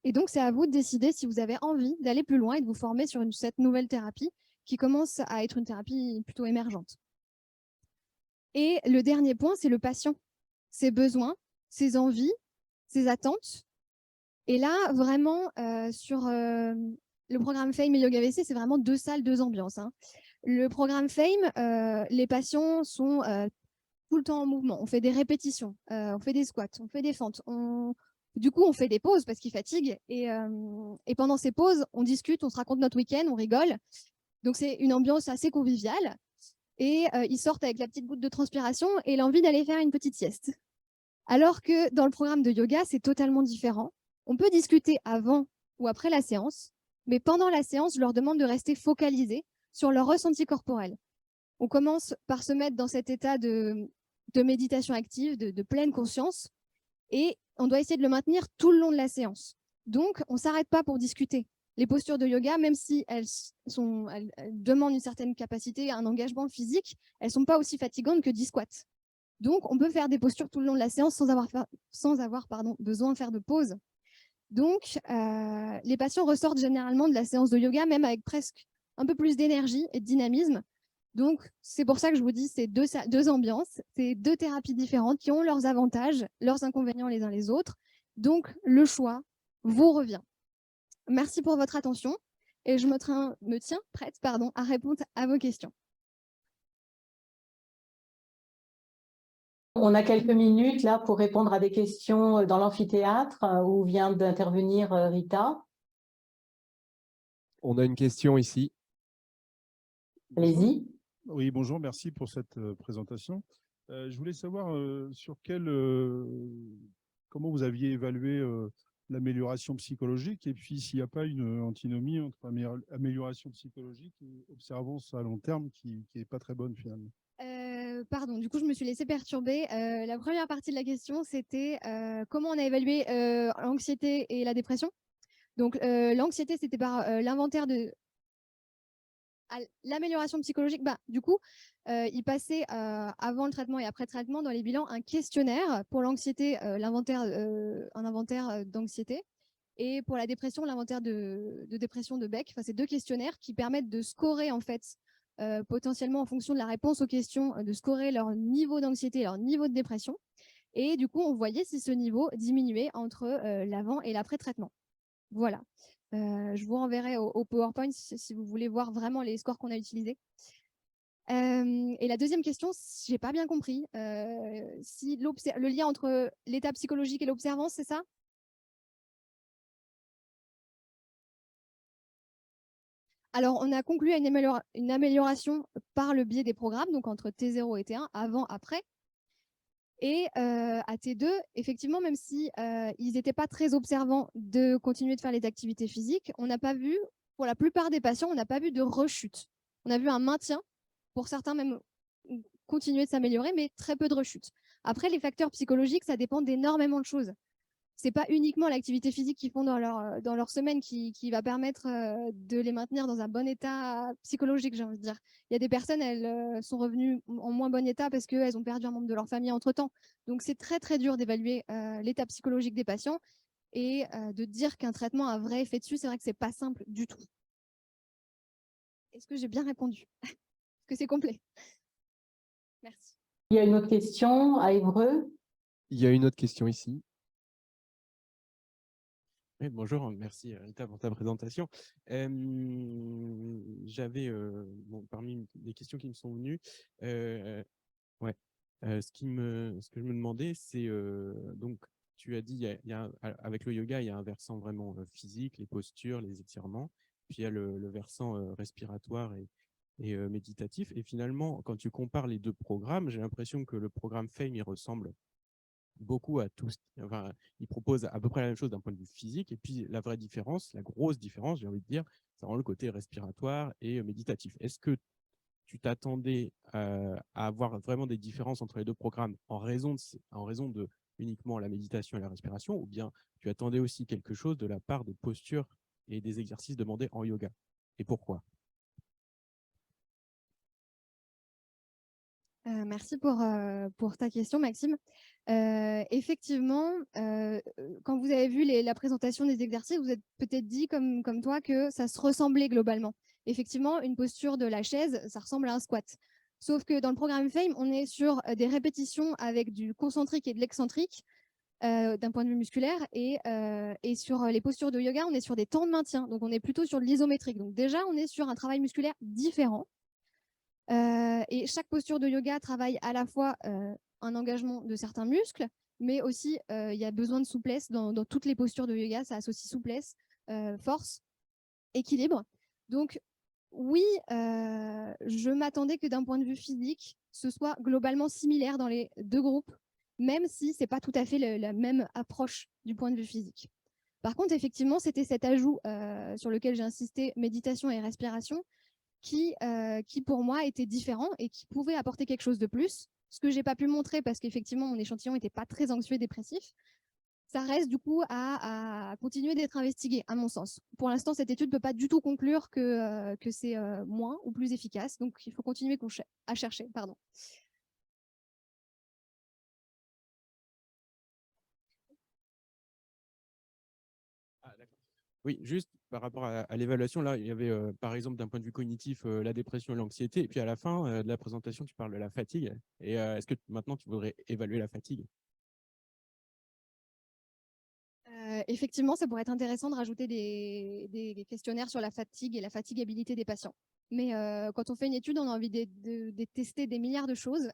Et donc, c'est à vous de décider si vous avez envie d'aller plus loin et de vous former sur cette nouvelle thérapie qui commence à être une thérapie plutôt émergente. Et le dernier point, c'est le patient, ses besoins, ses envies, ses attentes. Et là, vraiment, sur le programme FAME et Yoga VC, c'est vraiment 2 salles, 2 ambiances. Le programme FAME, les patients sont tout le temps en mouvement. On fait des répétitions, on fait des squats, on fait des fentes, du coup, on fait des pauses parce qu'ils fatiguent. Et pendant ces pauses, on discute, on se raconte notre week-end, on rigole. Donc, c'est une ambiance assez conviviale. Et ils sortent avec la petite goutte de transpiration et l'envie d'aller faire une petite sieste. Alors que dans le programme de yoga, c'est totalement différent. On peut discuter avant ou après la séance, mais pendant la séance, je leur demande de rester focalisés sur leur ressenti corporel. On commence par se mettre dans cet état de méditation active, de pleine conscience, et on doit essayer de le maintenir tout le long de la séance. Donc, on ne s'arrête pas pour discuter. Les postures de yoga, même si elles demandent une certaine capacité, un engagement physique, elles ne sont pas aussi fatigantes que 10 squats. Donc, on peut faire des postures tout le long de la séance sans avoir besoin de faire de pause. Donc, les patients ressortent généralement de la séance de yoga, même avec presque un peu plus d'énergie et de dynamisme. Donc, c'est pour ça que je vous dis, c'est 2 ambiances, c'est 2 thérapies différentes qui ont leurs avantages, leurs inconvénients les uns les autres. Donc, le choix vous revient. Merci pour votre attention et je me tiens prête à répondre à vos questions. On a quelques minutes là pour répondre à des questions dans l'amphithéâtre où vient d'intervenir Rita. On a une question ici. Allez-y. Oui, bonjour, merci pour cette présentation. Je voulais savoir comment vous aviez évalué l'amélioration psychologique et puis s'il n'y a pas une antinomie entre amélioration psychologique et observance à long terme qui n'est pas très bonne finalement. Pardon, du coup, je me suis laissée perturber. La première partie de la question, c'était comment on a évalué l'anxiété et la dépression. Donc, l'anxiété, c'était par l'inventaire de l'amélioration psychologique. Bah, du coup, il passait avant le traitement et après le traitement dans les bilans un questionnaire. Pour l'anxiété, un inventaire d'anxiété. Et pour la dépression, l'inventaire de dépression de Beck. Enfin, c'est 2 questionnaires qui permettent de scorer en fait potentiellement en fonction de la réponse aux questions, de scorer leur niveau d'anxiété, leur niveau de dépression. Et du coup, on voyait si ce niveau diminuait entre l'avant et l'après-traitement. Voilà. Je vous renverrai au PowerPoint si vous voulez voir vraiment les scores qu'on a utilisés. Et la deuxième question, je n'ai pas bien compris. Si le lien entre l'état psychologique et l'observance, c'est ça? Alors, on a conclu à une amélioration par le biais des programmes, donc entre T0 et T1, avant, après. Et à T2, effectivement, même si ils n'étaient pas très observants de continuer de faire les activités physiques, on n'a pas vu, pour la plupart des patients, on n'a pas vu de rechute. On a vu un maintien, pour certains même continuer de s'améliorer, mais très peu de rechute. Après, les facteurs psychologiques, ça dépend d'énormément de choses. C'est pas uniquement l'activité physique qu'ils font dans leur semaine qui va permettre de les maintenir dans un bon état psychologique, j'ai envie de dire. Il y a des personnes, elles sont revenues en moins bon état parce qu'elles ont perdu un membre de leur famille entre-temps. Donc, c'est très, très dur d'évaluer l'état psychologique des patients et de dire qu'un traitement a un vrai effet dessus, c'est vrai que c'est pas simple du tout. Est-ce que j'ai bien répondu? Est-ce que c'est complet? Merci. Il y a une autre question à Évreux. Il y a une autre question ici. Oui, bonjour, merci Rita pour ta présentation. J'avais, parmi les questions qui me sont venues, ce que je me demandais, c'est, donc, tu as dit, avec le yoga, il y a un versant vraiment physique, les postures, les étirements, puis il y a le versant respiratoire et méditatif. Et finalement, quand tu compares les 2 programmes, j'ai l'impression que le programme FAME, il ressemble beaucoup à tous. Enfin, il propose à peu près la même chose d'un point de vue physique. Et puis, la vraie différence, la grosse différence, j'ai envie de dire, c'est vraiment le côté respiratoire et méditatif. Est-ce que tu t'attendais à avoir vraiment des différences entre les 2 programmes en raison de uniquement la méditation et la respiration, ou bien tu attendais aussi quelque chose de la part des postures et des exercices demandés en yoga? Et pourquoi? Merci pour ta question, Maxime. Effectivement, quand vous avez vu la présentation des exercices, vous êtes peut-être dit, comme toi, que ça se ressemblait globalement. Effectivement, une posture de la chaise, ça ressemble à un squat. Sauf que dans le programme FAME, on est sur des répétitions avec du concentrique et de l'excentrique d'un point de vue musculaire. Et sur les postures de yoga, on est sur des temps de maintien. Donc, on est plutôt sur de l'isométrique. Donc, déjà, on est sur un travail musculaire différent. Et chaque posture de yoga travaille à la fois un engagement de certains muscles, mais aussi il y a besoin de souplesse dans toutes les postures de yoga. Ça associe souplesse, force, équilibre. Donc oui, je m'attendais que d'un point de vue physique, ce soit globalement similaire dans les 2 groupes, même si ce n'est pas tout à fait la même approche du point de vue physique. Par contre, effectivement, c'était cet ajout sur lequel j'ai insisté, méditation et respiration, qui pour moi était différent et qui pouvait apporter quelque chose de plus. Ce que je n'ai pas pu montrer parce qu'effectivement, mon échantillon n'était pas très anxieux et dépressif. Ça reste du coup à continuer d'être investigué, à mon sens. Pour l'instant, cette étude ne peut pas du tout conclure que c'est moins ou plus efficace. Donc, il faut continuer à chercher. Pardon. Ah, d'accord. Oui, juste par rapport à l'évaluation, là, il y avait par exemple d'un point de vue cognitif la dépression et l'anxiété, et puis à la fin de la présentation, tu parles de la fatigue. Et est-ce que maintenant tu voudrais évaluer la fatigue? Effectivement, ça pourrait être intéressant de rajouter des questionnaires sur la fatigue et la fatigabilité des patients. Mais quand on fait une étude, on a envie de tester des milliards de choses.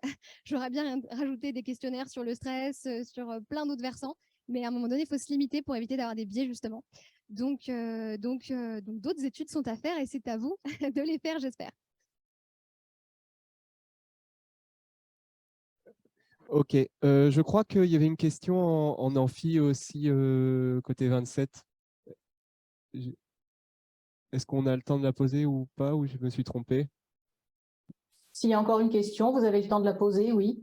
J'aurais bien rajouté des questionnaires sur le stress, sur plein d'autres versants. Mais à un moment donné, il faut se limiter pour éviter d'avoir des biais, justement. Donc d'autres études sont à faire et c'est à vous de les faire, j'espère. Ok, je crois qu'il y avait une question en amphi aussi, côté 27. Est-ce qu'on a le temps de la poser ou pas, ou je me suis trompé? S'il y a encore une question, vous avez le temps de la poser, oui.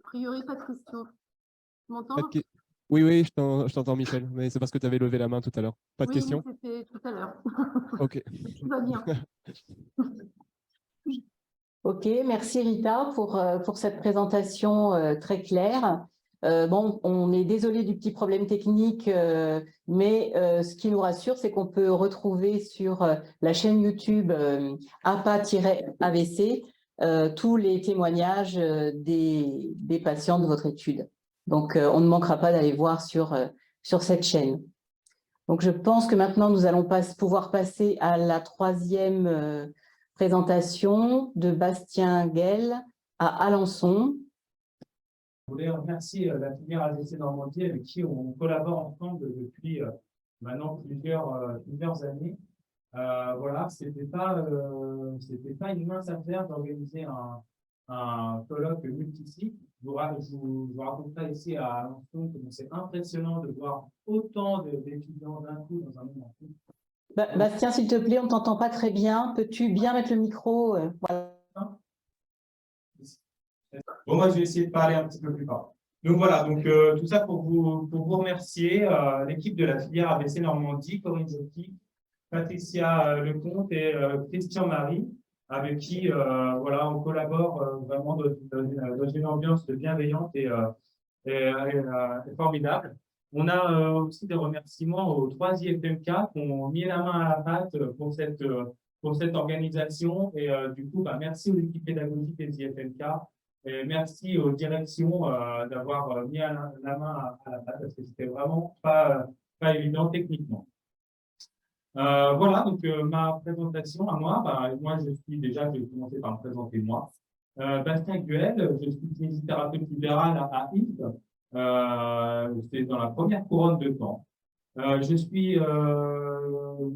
A priori, pas de question. Tu m'entends? Pas de que- Oui, oui, je t'entends, Michel, mais c'est parce que tu avais levé la main tout à l'heure. Pas de Oui, questions? mais c'était tout à l'heure. Ok. Tout va bien. Ok, merci Rita pour cette présentation très claire. Bon, on est désolé du petit problème technique, mais ce qui nous rassure, c'est qu'on peut retrouver sur la chaîne YouTube APA-AVC tous les témoignages des patients de votre étude. Donc, on ne manquera pas d'aller voir sur cette chaîne. Donc, je pense que maintenant, nous allons pouvoir passer à la troisième présentation de Bastien Guel à Alençon. Je voulais remercier la filière AVC Normandie avec qui on collabore ensemble depuis maintenant plusieurs années. Voilà, c'était pas une mince affaire d'organiser un colloque multisite. Je vous raconterai ici à Alençon que c'est impressionnant de voir autant d'étudiants d'un coup dans un moment. Bastien, s'il te plaît, on ne t'entend pas très bien. Peux-tu bien mettre le micro voilà. Bon, moi, je vais essayer de parler un petit peu plus fort. Donc voilà, tout ça pour vous remercier, l'équipe de la filière AVC Normandie, Corinne Jocky, Patricia Lecomte et Christian Marie, avec qui voilà, on collabore vraiment dans une ambiance bienveillante et formidable. On a aussi des remerciements aux 3 IFMK qui ont mis la main à la pâte pour cette organisation. Et du coup, merci aux équipes pédagogiques des IFMK et merci aux directions d'avoir mis la main à la pâte parce que c'était vraiment pas évident techniquement. Voilà, ma présentation à moi, moi je vais commencer par me présenter moi. Bastien Guel, je suis kinésithérapeute libéral à IF. C'est dans la première couronne de Caen. Je suis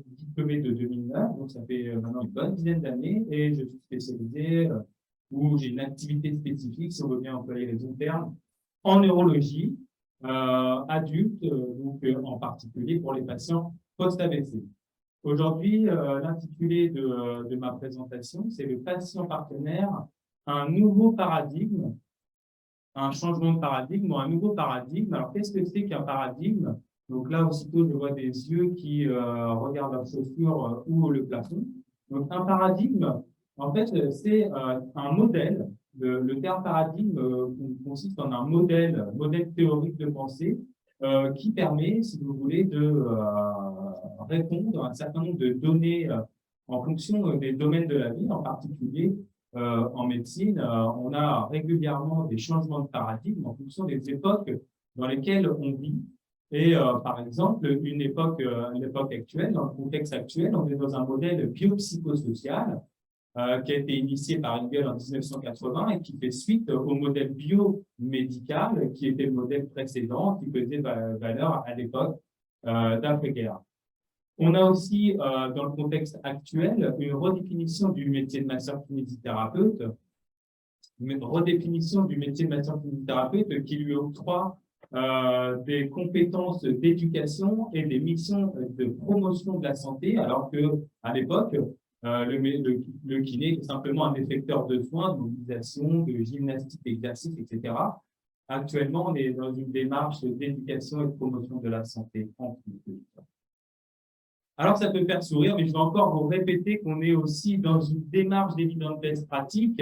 diplômé de 2009, donc ça fait maintenant une bonne dizaine d'années, et je suis spécialisé où j'ai une activité spécifique, si on veut bien employer les bons termes, en neurologie adulte, en particulier pour les patients post-AVC. Aujourd'hui, l'intitulé de ma présentation, c'est le patient partenaire, un nouveau paradigme, un changement de paradigme ou un nouveau paradigme. Alors, qu'est-ce que c'est qu'un paradigme? Donc là, aussitôt, je vois des yeux qui regardent leurs chaussures ou le plafond. Donc, un paradigme, en fait, c'est un modèle. Le terme paradigme consiste en un modèle théorique de pensée qui permet, si vous voulez, de répondre à un certain nombre de données en fonction des domaines de la vie, en particulier en médecine. On a régulièrement des changements de paradigme en fonction des époques dans lesquelles on vit. Et par exemple, l'époque actuelle, dans le contexte actuel, on est dans un modèle biopsychosocial qui a été initié par Engel en 1980 et qui fait suite au modèle biomédical qui était le modèle précédent, qui faisait valeur à l'époque d'après-guerre. On a aussi, dans le contexte actuel, une redéfinition du métier de masseur-kinésithérapeute, qui lui octroie des compétences d'éducation et des missions de promotion de la santé, alors que à l'époque, le kiné est simplement un effecteur de soins, de mobilisation, de gymnastique, d'exercice, etc. Actuellement, on est dans une démarche d'éducation et de promotion de la santé en plus. Alors, ça peut faire sourire, mais je vais encore vous répéter qu'on est aussi dans une démarche d'évidence best pratique,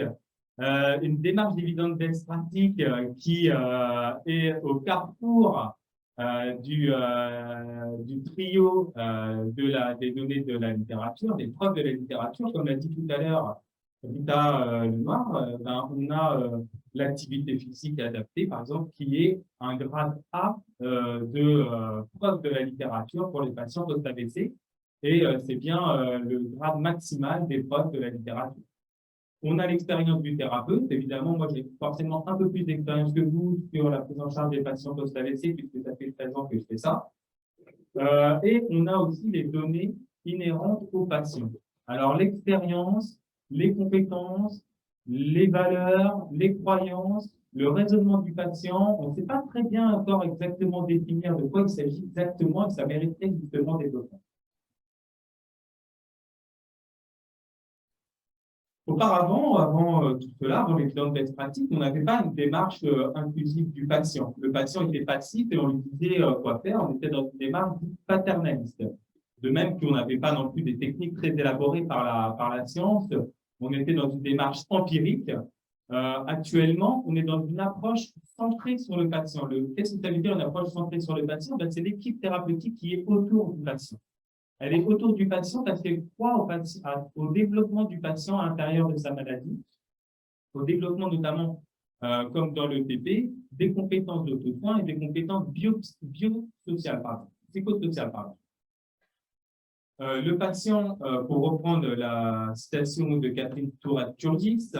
une démarche d'évidence best pratique qui est au carrefour du trio des données de la littérature, des preuves de la littérature. Comme l'a dit tout à l'heure Rita Lenoir, on a l'activité physique adaptée, par exemple, qui est un grade A de preuve de la littérature pour les patients post-AVC, et c'est bien le grade maximal des preuves de la littérature. On a l'expérience du thérapeute. Évidemment, moi, j'ai forcément un peu plus d'expérience que vous sur la prise en charge des patients post-AVC, puisque ça fait 13 ans que je fais ça. Et on a aussi les données inhérentes aux patients. Alors, l'expérience, les compétences, les valeurs, les croyances, le raisonnement du patient, on ne sait pas très bien encore exactement définir de quoi il s'agit exactement, et ça mériterait justement développement. Faut Auparavant, avant tout cela, avant les plans de best practice, on n'avait pas une démarche inclusive du patient. Le patient était passif et on lui disait quoi faire. On était dans une démarche paternaliste. De même qu'on n'avait pas non plus des techniques très élaborées par la science, on était dans une démarche empirique. Actuellement, on est dans une approche centrée sur le patient. Qu'est-ce que ça veut dire une approche centrée sur le patient? Ben, c'est l'équipe thérapeutique qui est autour du patient. Elle est autour du patient parce qu'elle croit au développement du patient à l'intérieur de sa maladie, au développement notamment, comme dans le PP, des compétences d'auto-soin et des compétences psychosociales. Le patient, pour reprendre la citation de Catherine Touratte-Turgis,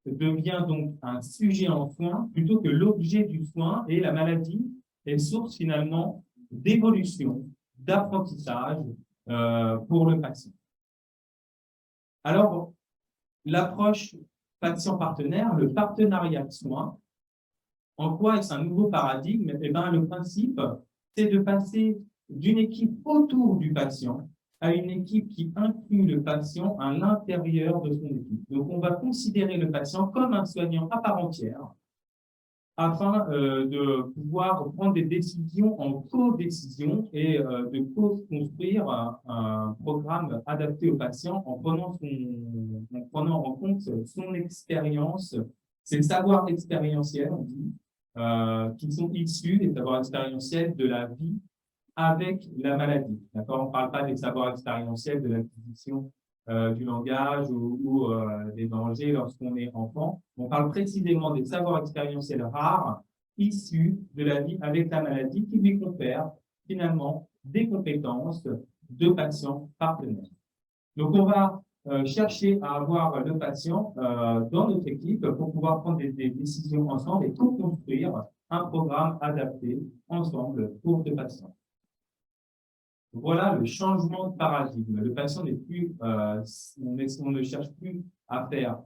devient donc un sujet en soin plutôt que l'objet du soin, et la maladie est source finalement d'évolution, d'apprentissage pour le patient. Alors, l'approche patient-partenaire, le partenariat de soins, en quoi est-ce un nouveau paradigme? Eh bien, le principe, c'est de passer d'une équipe autour du patient à une équipe qui inclut le patient à l'intérieur de son équipe. Donc, on va considérer le patient comme un soignant à part entière afin de pouvoir prendre des décisions en co-décision et de co-construire un programme adapté au patient en prenant en compte son expérience, ses savoirs expérientiels, on dit, qui sont issus des savoirs expérientiels de la vie avec la maladie. D'accord? On ne parle pas des savoirs expérientiels de l'acquisition du langage ou des dangers lorsqu'on est enfant. On parle précisément des savoirs expérientiels rares issus de la vie avec la maladie qui lui confèrent finalement des compétences de patient partenaire. Donc, on va chercher à avoir le patient dans notre équipe pour pouvoir prendre des décisions ensemble et co-construire un programme adapté ensemble pour ce patient. Voilà le changement de paradigme. Le patient n'est plus, on ne cherche plus à faire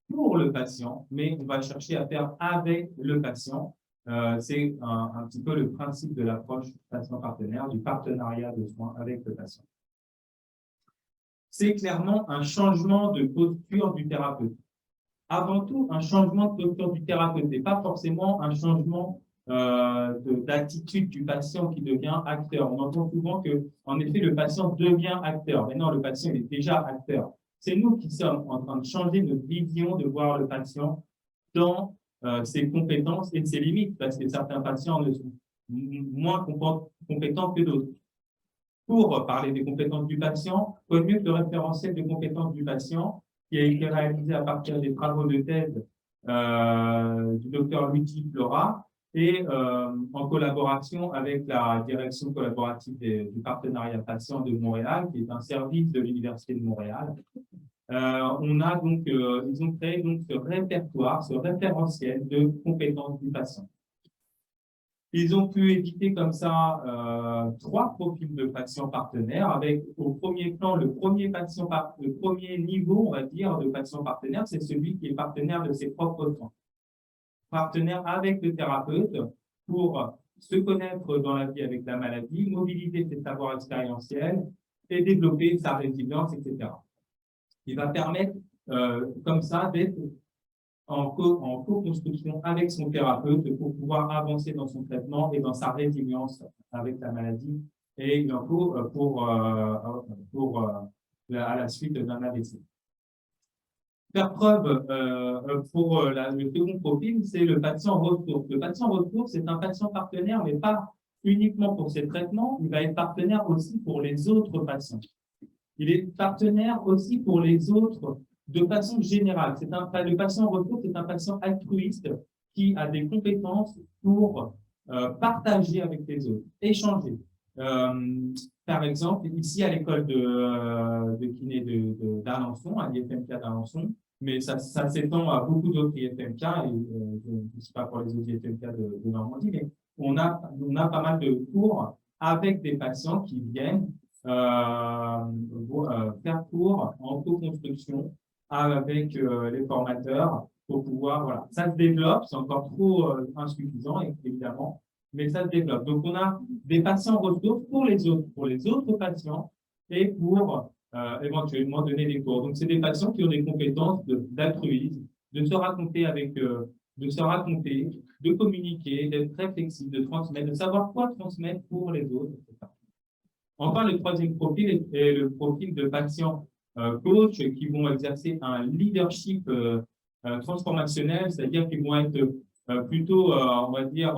pour le patient, mais on va chercher à faire avec le patient. C'est un petit peu le principe de l'approche patient-partenaire, du partenariat de soins avec le patient. C'est clairement un changement de posture du thérapeute. Avant tout, un changement de posture du thérapeute, et pas forcément un changement d'attitude du patient qui devient acteur. On entend souvent que, en effet, le patient devient acteur. Mais non, le patient est déjà acteur. C'est nous qui sommes en train de changer notre vision de voir le patient dans ses compétences et ses limites, parce que certains patients ne sont moins compétents que d'autres. Pour parler des compétences du patient, quoi de mieux que le référentiel des compétences du patient qui a été réalisé à partir des travaux de thèse du docteur Luigi Flora et en collaboration avec la direction collaborative du partenariat patient de Montréal, qui est un service de l'Université de Montréal. On a donc, ils ont créé donc ce répertoire, ce référentiel de compétences du patient. Ils ont pu éditer comme ça 3 profils de patients partenaires avec au premier plan le premier niveau, on va dire, de patient partenaire, c'est celui qui est partenaire de ses propres soins. Partenaire avec le thérapeute pour se connaître dans la vie avec la maladie, mobiliser ses savoirs expérientiels et développer sa résilience, etc. Il va permettre comme ça d'être en co-construction avec son thérapeute pour pouvoir avancer dans son traitement et dans sa résilience avec la maladie. Et il en faut à la suite d'un AVC. Faire preuve pour le second profil, c'est le patient ressource. Le patient ressource, c'est un patient partenaire, mais pas uniquement pour ses traitements, il va être partenaire aussi pour les autres patients. Il est partenaire aussi pour les autres de façon générale. Le patient ressource est un patient altruiste qui a des compétences pour partager avec les autres, échanger. Par exemple, ici à l'école de kiné d'Alençon, à l'IFMK d'Alençon, mais ça s'étend à beaucoup d'autres IFMK, et je ne sais pas pour les autres IFMK de Normandie, mais on a pas mal de cours avec des patients qui viennent faire cours en co-construction avec les formateurs pour pouvoir, voilà, ça se développe, c'est encore trop insuffisant évidemment, mais ça se développe. Donc on a des patients ressources pour les autres patients et pour éventuellement donner des cours. Donc, c'est des patients qui ont des compétences d'altruisme, de se raconter de communiquer, d'être très flexible, de transmettre, de savoir quoi transmettre pour les autres, etc. Enfin, le troisième profil est le profil de patients coach qui vont exercer un leadership transformationnel, c'est-à-dire qu'ils vont être plutôt, on va dire,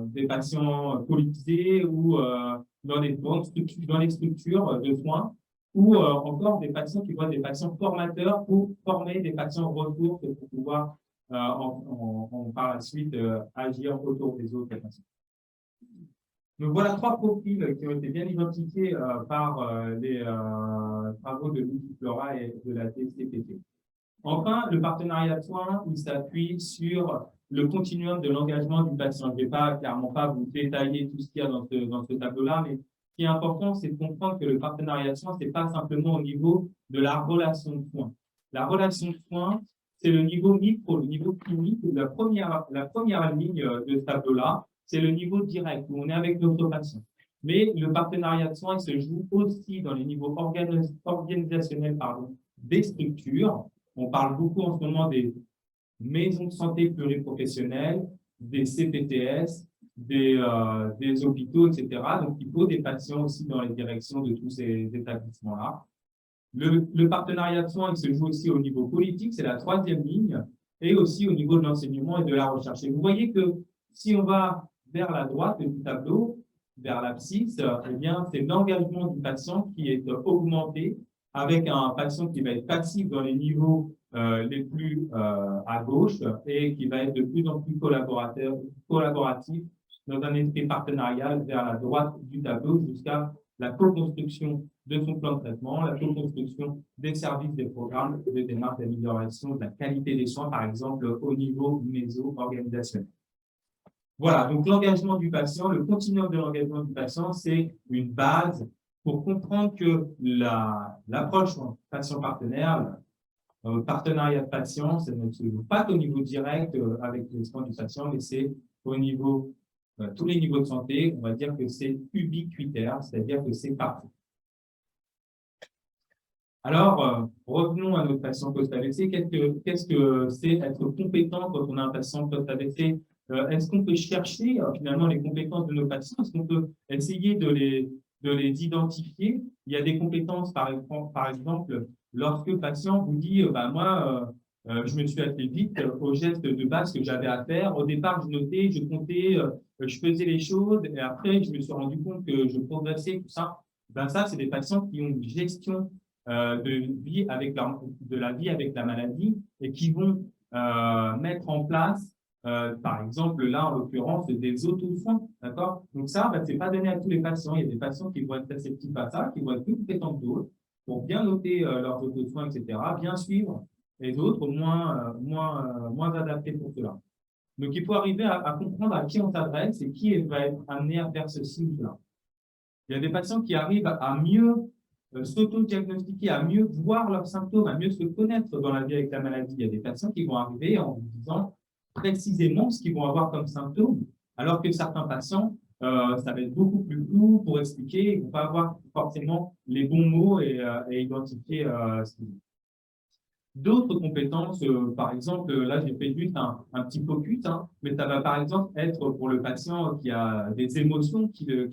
des patients politisés ou dans les structures de soins, ou encore des patients qui vont être des patients formateurs pour former des patients ressources pour pouvoir par la suite agir autour des autres patients. Donc voilà 3 profils qui ont été bien identifiés par les travaux de Lucie Flora et de la TCPT. Enfin, le partenariat de soins, il s'appuie sur le continuum de l'engagement du patient. Je ne vais clairement pas vous détailler tout ce qu'il y a dans ce tableau-là, mais ce qui est important, c'est de comprendre que le partenariat de soins, ce n'est pas simplement au niveau de la relation de soins. La relation de soins, c'est le niveau micro, le niveau clinique, la première ligne de ce tableau-là, c'est le niveau direct, où on est avec notre patient. Mais le partenariat de soins, il se joue aussi dans les niveaux organisationnels des structures. On parle beaucoup en ce moment des maisons de santé pluriprofessionnelles, des CPTS, des hôpitaux, etc. Donc, il faut des patients aussi dans les directions de tous ces établissements-là. Le partenariat de soins, il se joue aussi au niveau politique, c'est la 3e ligne, et aussi au niveau de l'enseignement et de la recherche. Et vous voyez que si on va vers la droite du tableau, vers l'abscisse, eh bien, c'est l'engagement du patient qui est augmenté avec un patient qui va être passif dans les niveaux les plus à gauche et qui va être de plus en plus collaboratif dans un esprit partenarial vers la droite du tableau jusqu'à la co-construction de son plan de traitement, la co-construction des services, des programmes, des démarches d'amélioration de la qualité des soins, par exemple, au niveau méso-organisationnel. Voilà, donc l'engagement du patient, le continuum de l'engagement du patient, c'est une base pour comprendre que l'approche patient-partenaire, partenariat de patient, ça ne se joue pas au niveau direct avec les soins du patient, mais c'est au niveau, tous les niveaux de santé, on va dire que c'est ubiquitaire, c'est-à-dire que c'est partout. Alors, revenons à notre patient post-AVC. Qu'est-ce que c'est être compétent quand on a un patient post-AVC? Est-ce qu'on peut chercher finalement les compétences de nos patients? Est-ce qu'on peut essayer de les identifier? Il y a des compétences, par exemple, lorsque le patient vous dit moi, je me suis attelé vite aux gestes de base que j'avais à faire. Au départ, je notais, je comptais, je faisais les choses, et après, je me suis rendu compte que je progressais, tout ça. Ça, c'est des patients qui ont une gestion de la vie avec la maladie et qui vont mettre en place, par exemple, là, en l'occurrence, des auto-soins, d'accord? Donc ça, c'est pas donné à tous les patients. Il y a des patients qui vont être réceptifs à ça, qui vont être plus compétents que d'autres pour bien noter leurs auto-soins, etc., bien suivre, et d'autres moins adaptés pour cela. Donc, il faut arriver à comprendre à qui on s'adresse et qui va être amené à faire ceci ou cela. Il y a des patients qui arrivent à mieux s'auto-diagnostiquer, à mieux voir leurs symptômes, à mieux se connaître dans la vie avec la maladie. Il y a des patients qui vont arriver en vous disant précisément ce qu'ils vont avoir comme symptômes, alors que certains patients, ça va être beaucoup plus flou pour expliquer, ils ne vont pas avoir forcément les bons mots et identifier ce qu'ils ont. D'autres compétences, par exemple, là j'ai fait juste un petit focus, mais ça va par exemple être pour le patient qui a des émotions qui le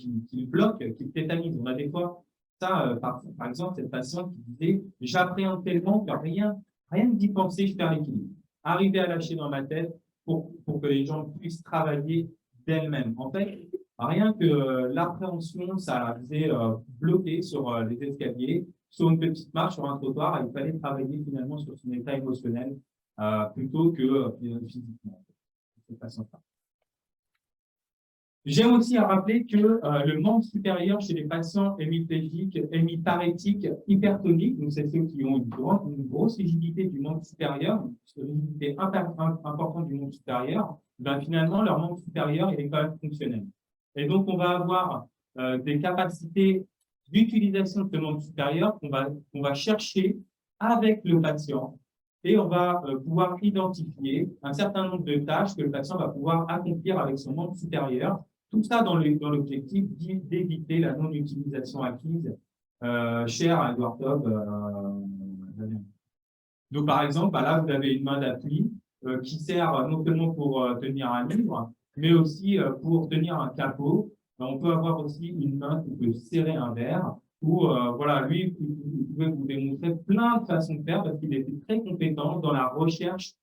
bloquent, qui le tétanisent. On a des fois ça, par exemple, cette patiente qui disait « j'appréhende tellement que rien d'y penser, je perds l'équilibre ». Arriver à lâcher dans ma tête pour que les gens puissent travailler d'elles-mêmes. En fait, rien que l'appréhension, ça la faisait bloquer sur les escaliers, sur une petite marche, sur un trottoir, il fallait travailler finalement sur son état émotionnel plutôt que physiquement. J'aime aussi à rappeler que le membre supérieur chez les patients hémiplégiques, hémiparétiques, hypertoniques, donc c'est ceux qui ont une grosse rigidité du membre supérieur, une rigidité importante du membre supérieur, finalement leur membre supérieur il est quand même fonctionnel. Et donc on va avoir des capacités d'utilisation de ce membre supérieur qu'on va chercher avec le patient et on va pouvoir identifier un certain nombre de tâches que le patient va pouvoir accomplir avec son membre supérieur. Tout ça dans l'objectif d'éviter la non-utilisation acquise cher à Edward Todd. Donc, par exemple, bah là, vous avez une main d'appui qui sert non seulement pour tenir un livre, mais aussi pour tenir un capot. On peut avoir aussi une main qui peut serrer un verre, ou voilà, lui, il pouvait vous démontrer plein de façons de faire parce qu'il était très compétent dans la recherche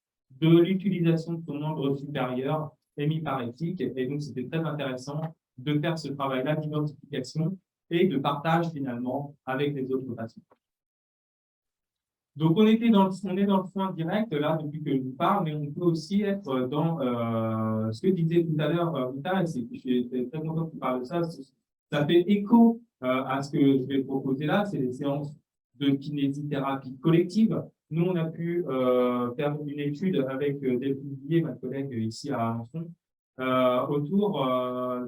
de l'utilisation de son membre supérieur hémiparétique. Et donc, c'était très intéressant de faire ce travail-là d'identification et de partage finalement avec les autres patients. Donc, on est dans le soin direct là depuis que je vous parle, mais on peut aussi être dans ce que disait tout à l'heure Rita, et je suis très content que tu parles de ça. Ça fait écho à ce que je vais proposer là, c'est les séances de kinésithérapie collective. Nous, on a pu faire une étude avec Delphine Billet, ma collègue ici à Alençon, autour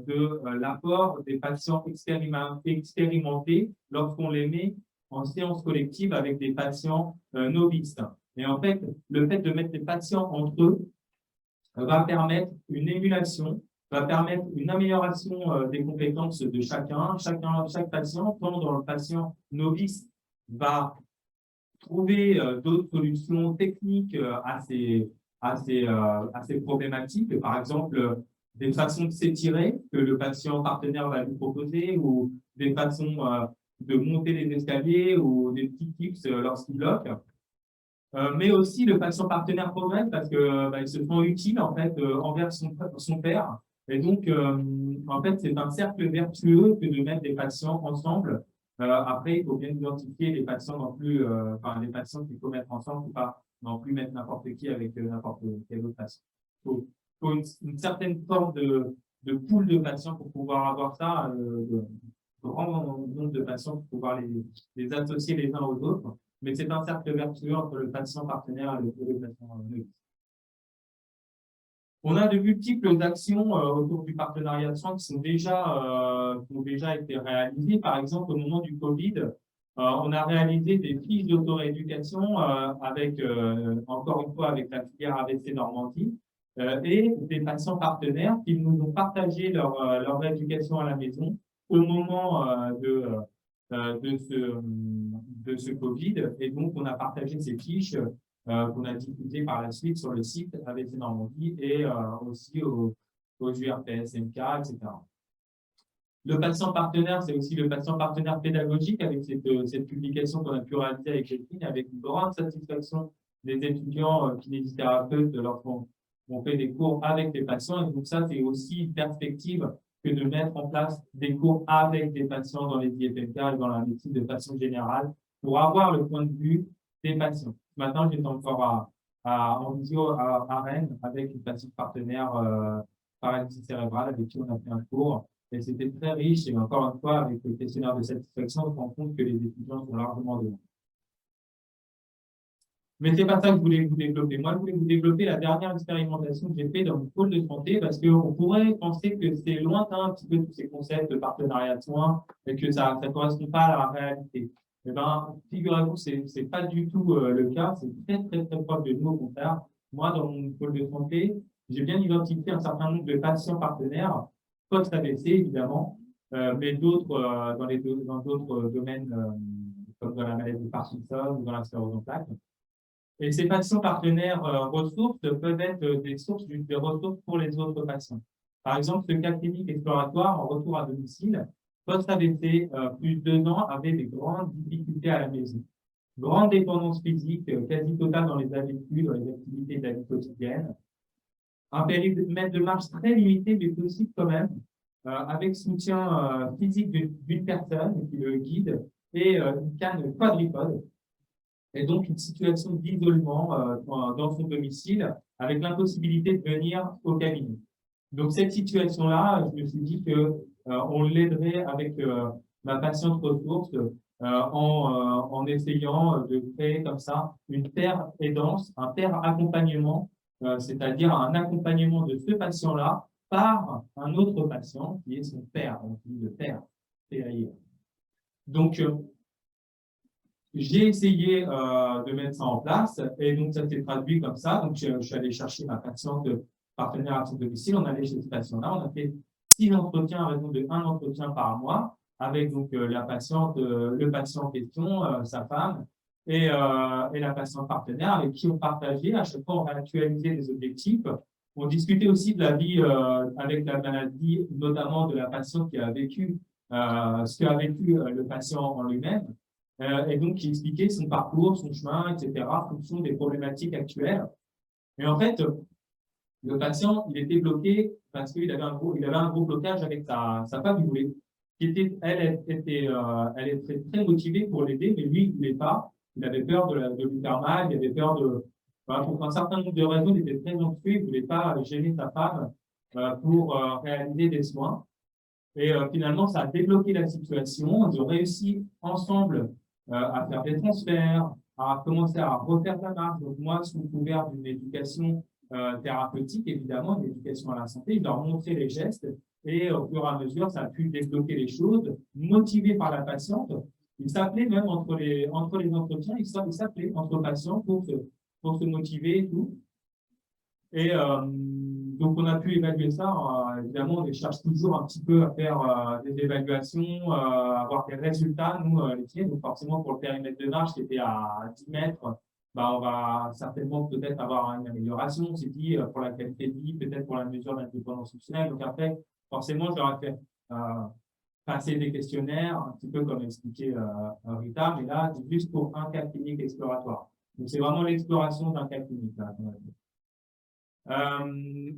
de l'apport des patients expérimentés lorsqu'on les met en séance collective avec des patients novices. Et en fait, le fait de mettre les patients entre eux va permettre une émulation, va permettre une amélioration des compétences de chacun. Chaque patient, quand le patient novice va trouver d'autres solutions techniques à ces problématiques, par exemple des façons de s'étirer que le patient partenaire va lui proposer, ou des façons de monter les escaliers, ou des petits tips lorsqu'il bloque. Mais aussi le patient partenaire progresse parce que il se sent utile en fait envers son père. Et donc en fait c'est un cercle vertueux que de mettre des patients ensemble. Après il faut bien identifier les patients les patients qu'il faut mettre ensemble, faut pas non plus mettre n'importe qui avec n'importe quel autre patient. Faut une certaine forme de pool de patients pour pouvoir avoir ça, grand nombre de patients pour pouvoir les associer les uns aux autres. Mais c'est un cercle vertueux entre le patient partenaire et le patient novice. On a de multiples actions autour du partenariat de soins qui ont déjà été réalisées. Par exemple, au moment du Covid, on a réalisé des fiches d'autorééducation avec, encore une fois, avec la filière AVC Normandie et des patients partenaires qui nous ont partagé leur rééducation à la maison au moment de ce Covid. Et donc, on a partagé ces fiches qu'on a diffusées par la suite sur le site AVC Normandie et aussi aux URPS, MK, etc. Le patient partenaire, c'est aussi le patient partenaire pédagogique avec cette publication qu'on a pu réaliser avec Delphine, avec une grande satisfaction des étudiants kinésithérapeutes lorsqu'on fait des cours avec les patients. Et donc ça, c'est aussi une perspective que de mettre en place des cours avec des patients dans les IFMK et dans la médecine de façon générale pour avoir le point de vue des patients. Ce matin, j'étais encore en visio à Rennes avec une patiente partenaire paralysie cérébrale avec qui on a fait un cours. Et c'était très riche. Et encore une fois, avec le questionnaire de satisfaction, on se rend compte que les étudiants sont largement devant. Mais c'est pas ça que je voulais vous développer. Moi, je voulais vous développer la dernière expérimentation que j'ai faite dans mon pôle de santé parce qu'on pourrait penser que c'est lointain un petit peu tous ces concepts de partenariat de soins et que ça ne correspond pas à la réalité. Eh ben, figurez-vous, c'est pas du tout le cas. C'est très, très, très proche de nous, au contraire. Moi, dans mon pôle de santé, j'ai bien identifié un certain nombre de patients partenaires, post-AVC, évidemment, mais d'autres dans d'autres domaines, comme dans la maladie de Parkinson ou dans la sclérose en plaques. Et ces patients partenaires ressources peuvent être des ressources pour les autres patients. Par exemple, ce cas clinique exploratoire en retour à domicile, post-AVC, plus de 2 ans, avait des grandes difficultés à la maison. Grande dépendance physique, quasi totale dans les habitudes, dans les activités de la vie quotidienne. Un périmètre de marche très limité, mais possible quand même, avec soutien physique d'une personne qui le guide et une canne quadripode. Et donc une situation d'isolement dans son domicile avec l'impossibilité de venir au cabinet. Donc cette situation-là, je me suis dit que on l'aiderait avec ma patiente ressource en essayant de créer comme ça une paire aidance, un paire accompagnement, c'est-à-dire un accompagnement de ce patient-là par un autre patient qui est son père, donc le père, PAIR. Donc j'ai essayé de mettre ça en place et donc ça s'est traduit comme ça. Donc je suis allé chercher ma patiente partenaire à son domicile. On allait chez ce patient-là. On a fait 6 entretiens à raison de 1 entretien par mois. avec donc la patiente, le patient en question, sa femme, et la patiente partenaire avec qui on partageait. À chaque fois, on réactualisait les objectifs. On discutait aussi de la vie avec la maladie, notamment de la patiente qui a vécu ce qu'a vécu le patient en lui-même, et donc qui expliquait son parcours, son chemin, etc., en fonction des problématiques actuelles. Et en fait, le patient, il était bloqué parce qu'il avait un gros blocage avec sa femme, il voulait, elle était très motivée pour l'aider, mais lui, il ne voulait pas. Il avait peur de lui faire mal, il avait peur voilà, pour un certain nombre de raisons, il était très anxieux, il ne voulait pas gêner sa femme pour réaliser des soins. Et finalement, ça a débloqué la situation. Ils ont réussi ensemble à faire des transferts, à commencer à refaire la marche. Donc moi, sous couvert d'une éducation thérapeutique, évidemment, une éducation à la santé, il leur montrait les gestes et au fur et à mesure, ça a pu débloquer les choses, motivé par la patiente. Il s'appelait même entre les entretiens, il s'appelait entre patients pour se motiver et tout. Et donc, on a pu évaluer ça. Évidemment, on cherche toujours un petit peu à faire des évaluations, avoir des résultats, nous, les tiens. Donc, forcément, pour le périmètre de marche qui était à 10 mètres, bah, on va certainement peut-être avoir une amélioration. On s'est dit pour la qualité de vie, peut-être pour la mesure d'indépendance fonctionnelle. Donc, après, forcément, j'aurais fait passer des questionnaires, un petit peu comme expliqué Rita, mais là, c'est juste pour un cas clinique exploratoire. Donc, c'est vraiment l'exploration d'un cas clinique, là.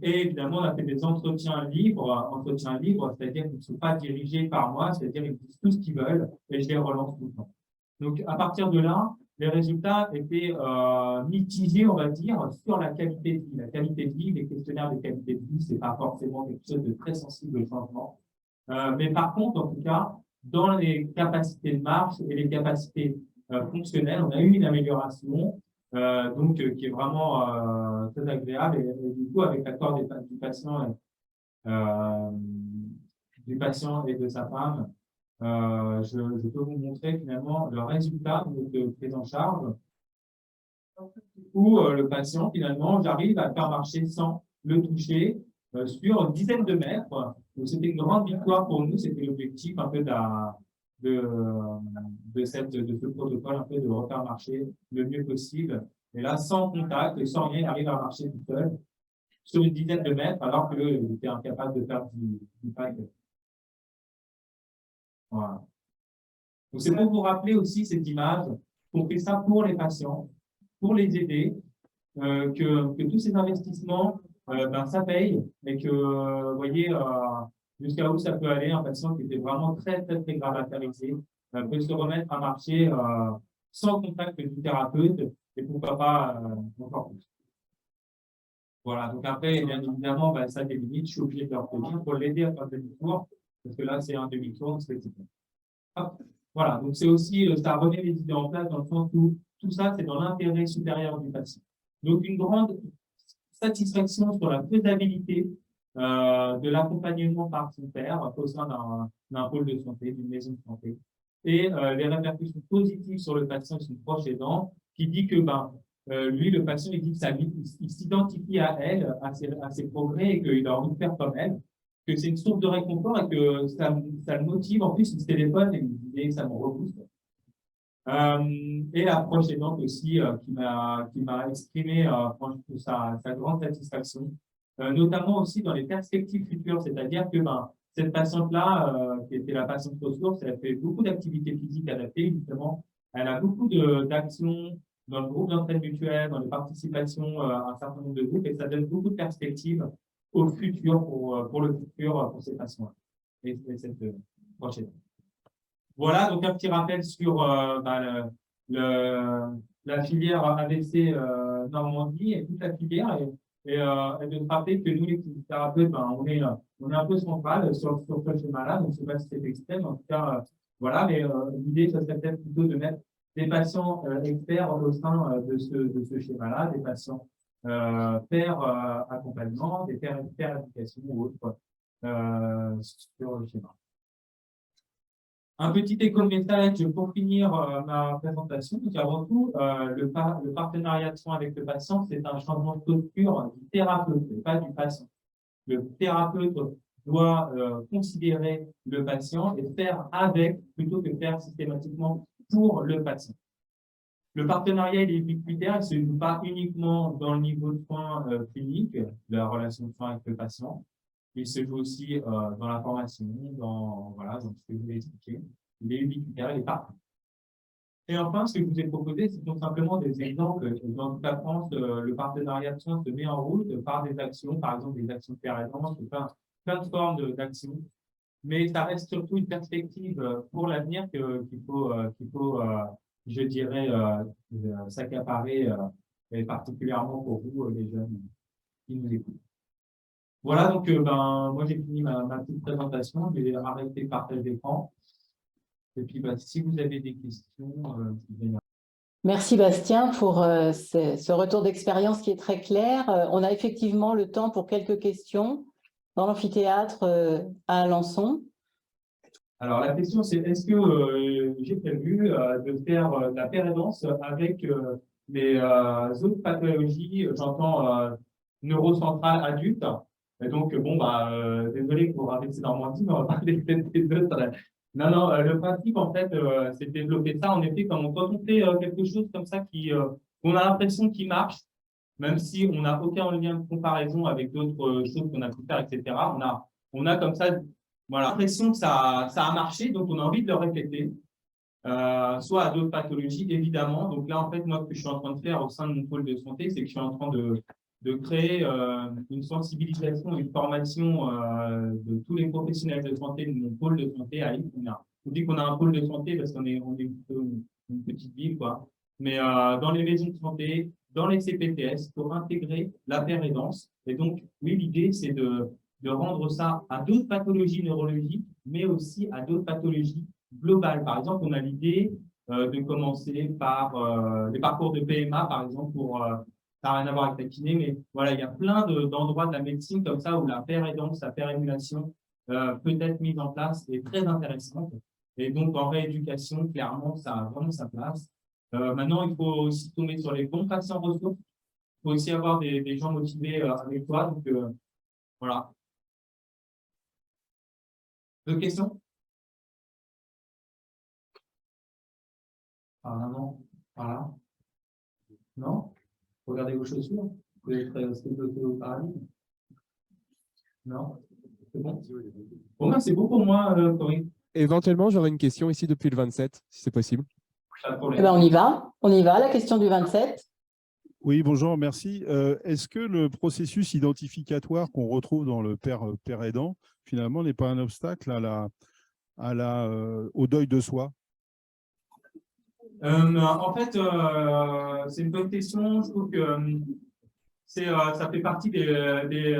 Et évidemment, on a fait des entretiens libres, c'est-à-dire qu'ils ne sont pas dirigés par moi, c'est-à-dire qu'ils disent tout ce qu'ils veulent et je les relance tout le temps. Donc, à partir de là, les résultats étaient mitigés, on va dire, sur la qualité de vie. La qualité de vie, les questionnaires de qualité de vie, c'est pas forcément quelque chose de très sensible au changement. Mais par contre, en tout cas, dans les capacités de marche et les capacités fonctionnelles, on a eu une amélioration. Donc qui est vraiment très agréable et du coup avec l'accord du patient et de sa femme, je peux vous montrer finalement le résultat de prise en charge où le patient finalement j'arrive à faire marcher sans le toucher sur une dizaine de mètres. Donc c'était une grande victoire pour nous, c'était l'objectif un peu de ce protocole, un peu de refaire marcher le mieux possible. Et là, sans contact et sans rien, il arrive à marcher tout seul sur une dizaine de mètres, alors qu'il était incapable de faire du pas. Voilà. Donc, c'est pour vous rappeler aussi cette image, qu'on fait ça pour les patients, pour les aider, que tous ces investissements, ça paye, et que, vous voyez, jusqu'à où ça peut aller, un patient qui était vraiment très, très, très gravatarisé, peut se remettre à marcher sans contact du thérapeute, et pourquoi pas encore plus. Voilà, donc après, bien évidemment, ça a des limites, je suis obligé de leur prévenir pour l'aider à faire demi-tour, parce que là, c'est un demi-tour, c'est voilà, donc c'est aussi, ça remet les idées en place dans le sens où tout ça, c'est dans l'intérêt supérieur du patient. Donc, une grande satisfaction sur la faisabilité de l'accompagnement par son père au sein d'un pôle de santé, d'une maison de santé, et les répercussions positives sur le patient et son proche aidant, qui dit que lui, le patient, il dit qu'il s'identifie à elle, à ses progrès, et qu'il a envie de faire comme elle, que c'est une source de réconfort et que ça le motive. En plus, il se téléphone et il dit ça me rebooste. Et la proche aidante aussi qui m'a exprimé sa grande satisfaction, notamment aussi dans les perspectives futures, c'est-à-dire que cette patiente-là, qui était la patiente ressource, elle a fait beaucoup d'activités physiques adaptées, justement. Elle a beaucoup d'actions dans le groupe d'entraide mutuelle, dans les participations à un certain nombre de groupes, et ça donne beaucoup de perspectives au futur, pour le futur, pour ces patients et cette prochaine. Voilà, donc un petit rappel sur la filière AVC Normandie et toute la filière, et de rappeler que nous, les thérapeutes, on est un peu central sur ce schéma-là, donc je ne sais pas si c'est extrême, en tout cas, voilà, mais l'idée, ça serait peut-être plutôt de mettre des patients experts au sein de ce schéma-là, des patients pairs accompagnement, des pairs éducation ou autres sur le schéma. Un petit éco-message pour finir ma présentation. Donc, avant tout, le partenariat de soins avec le patient, c'est un changement de posture du thérapeute, pas du patient. Le thérapeute doit considérer le patient et faire avec plutôt que faire systématiquement pour le patient. Le partenariat il est ubiquitaire, il ne se joue pas uniquement dans le niveau de soins clinique, de la relation de soins avec le patient. Il se joue aussi dans la formation, dans ce que je vous ai expliqué. Il est ubiquitaire, il est partout. Et enfin, ce que je vous ai proposé, c'est tout simplement des exemples. Dans toute la France, le partenariat de soins se met en route par des actions, par exemple des actions de péréquation, plein de formes d'actions. Mais ça reste surtout une perspective pour l'avenir qu'il faut, je dirais, s'accaparer, et particulièrement pour vous, les jeunes qui nous écoutent. Voilà, donc moi j'ai fini ma petite présentation, je vais arrêter le partage d'écran. Et puis si vous avez des questions, Merci Bastien pour ce retour d'expérience qui est très clair. On a effectivement le temps pour quelques questions dans l'amphithéâtre à Alençon. Alors la question c'est est-ce que j'ai prévu de faire de la pérédance avec les autres pathologies, j'entends neurocentrales adultes. Et donc bon désolé pour AVC Normandie, mais on va parler peut-être des autres. Non, le principe en fait c'est de développer ça en effet quand on fait quelque chose comme ça qu'on a l'impression qu'il marche, même si on n'a aucun lien de comparaison avec d'autres choses qu'on a pu faire, etc. On a comme ça l'impression que ça a marché, donc on a envie de le répéter, soit à d'autres pathologies, évidemment. Donc là, en fait, moi, ce que je suis en train de faire au sein de mon pôle de santé, c'est que je suis en train de créer une sensibilisation, une formation de tous les professionnels de santé de mon pôle de santé à Yves. On dit qu'on a un pôle de santé parce qu'on est plutôt une petite ville, quoi. Mais dans les maisons de santé, dans les CPTS, pour intégrer la pérédance. Et donc, oui, l'idée, c'est de rendre ça à d'autres pathologies neurologiques, mais aussi à d'autres pathologies globales. Par exemple, on a l'idée de commencer par les parcours de PMA, par exemple, ça n'a rien à voir avec la kiné, mais voilà, il y a plein d'endroits de la médecine comme ça où la pérédance, la pérémulation peut être mise en place et très intéressante. Et donc, en rééducation, clairement, ça a vraiment sa place. Maintenant, il faut aussi tomber sur les bons patients ressources. Il faut aussi avoir des gens motivés avec toi. Donc, voilà. D'autres questions? Par là, non? Par là? Non? Regardez vos chaussures. Vous êtes stocké au paradigme? Non? C'est bon? Bon, c'est bon pour moi, Corinne. Éventuellement, j'aurais une question ici depuis le 27, si c'est possible. Eh ben, on y va, la question du 27. Oui, bonjour, merci. Est-ce que le processus identificatoire qu'on retrouve dans le père aidant, finalement, n'est pas un obstacle au deuil de soi? En fait, c'est une bonne question. Je trouve que ça fait partie des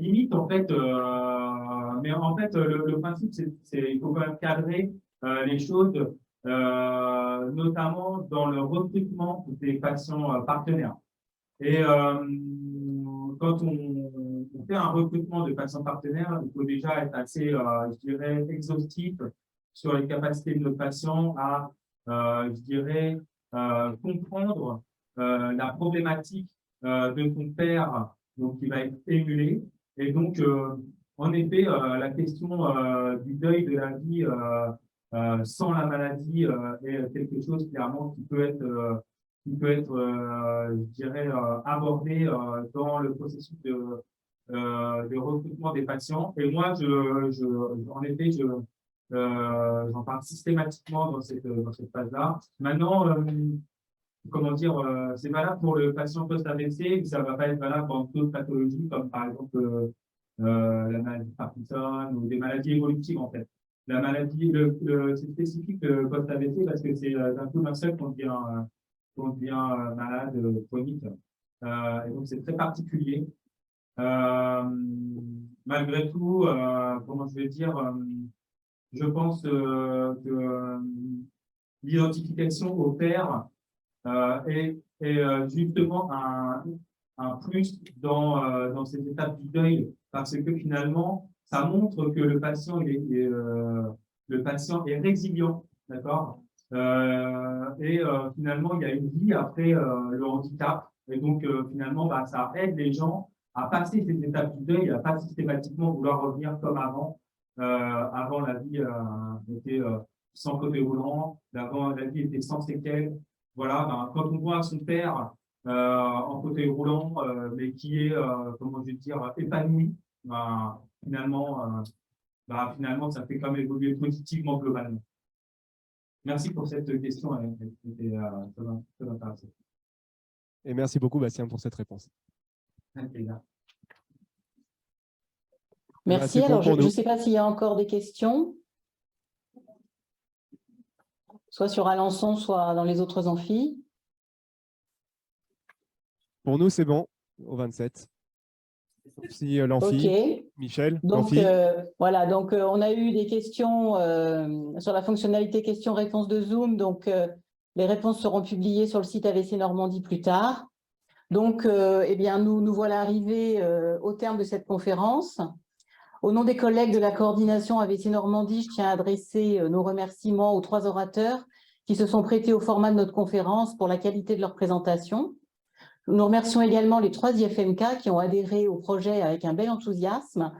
limites, en fait. Mais en fait, le principe, c'est il faut quand même cadrer les choses, notamment dans le recrutement des patients partenaires. Et quand on fait un recrutement de patients partenaires, il faut déjà être assez, je dirais, exhaustif sur les capacités de nos patients à, je dirais, comprendre la problématique de son père, donc qui va être émulé. Et donc, en effet, la question du deuil de la vie sans la maladie est quelque chose clairement qui peut être, je dirais, abordé dans le processus de recrutement des patients. Et moi, en effet, j'en parle systématiquement dans cette phase-là. Maintenant, comment dire, c'est valable pour le patient post-AVC, mais ça ne va pas être valable dans d'autres pathologies, comme par exemple la maladie de Parkinson ou des maladies évolutives, en fait. La maladie, c'est spécifique post-AVC parce que c'est d'un coup d'un seul qu'on devient malade chronique. Et donc, c'est très particulier. Malgré tout, comment je vais dire, je pense que l'identification au père est justement un plus dans cette étape du deuil, parce que finalement, ça montre que le patient est résilient, d'accord, et finalement, il y a une vie après le handicap, et donc finalement, ça aide les gens à passer ces étapes du deuil, à pas systématiquement vouloir revenir comme avant. Avant, la vie était sans côté roulant, avant, la vie était sans séquelles. Voilà, ben, quand on voit son père en fauteuil roulant, mais qui est, comment je vais dire, épanoui, ben, finalement, ça fait quand même évoluer positivement globalement. Merci pour cette question, elle était très intéressante. Et merci beaucoup, Bastien, pour cette réponse. Merci. C'est bon Alors, je pour ne nous. sais pas s'il y a encore des questions, soit sur Alençon, soit dans les autres amphis. Pour nous, c'est bon, au 27. Si l'amphi, OK. Michel, Donc, l'amphi. voilà, donc on a eu des questions sur la fonctionnalité questions-réponses de Zoom. Donc, les réponses seront publiées sur le site AVC Normandie plus tard. Donc, eh bien, nous voilà arrivés au terme de cette conférence. Au nom des collègues de la coordination AVC Normandie, je tiens à adresser nos remerciements aux 3 orateurs qui se sont prêtés au format de notre conférence pour la qualité de leur présentation. Nous remercions également les 3 IFMK qui ont adhéré au projet avec un bel enthousiasme.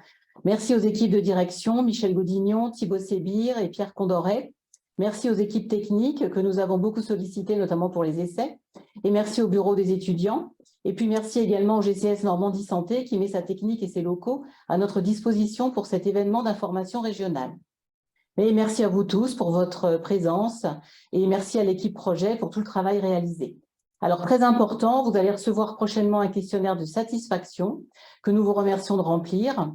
Merci aux équipes de direction, Michel Gaudignon, Thibaut Sébir et Pierre Condoret. Merci aux équipes techniques que nous avons beaucoup sollicitées, notamment pour les essais. Et merci au bureau des étudiants. Et puis merci également au GCS Normandie Santé qui met sa technique et ses locaux à notre disposition pour cet événement d'information régionale. Et merci à vous tous pour votre présence et merci à l'équipe projet pour tout le travail réalisé. Alors, très important, vous allez recevoir prochainement un questionnaire de satisfaction que nous vous remercions de remplir.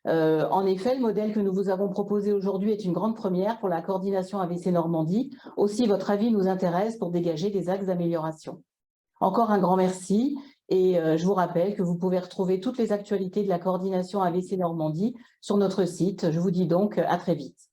En effet, le modèle que nous vous avons proposé aujourd'hui est une grande première pour la coordination AVC Normandie. Aussi, votre avis nous intéresse pour dégager des axes d'amélioration. Encore un grand merci et je vous rappelle que vous pouvez retrouver toutes les actualités de la coordination AVC Normandie sur notre site. Je vous dis donc à très vite.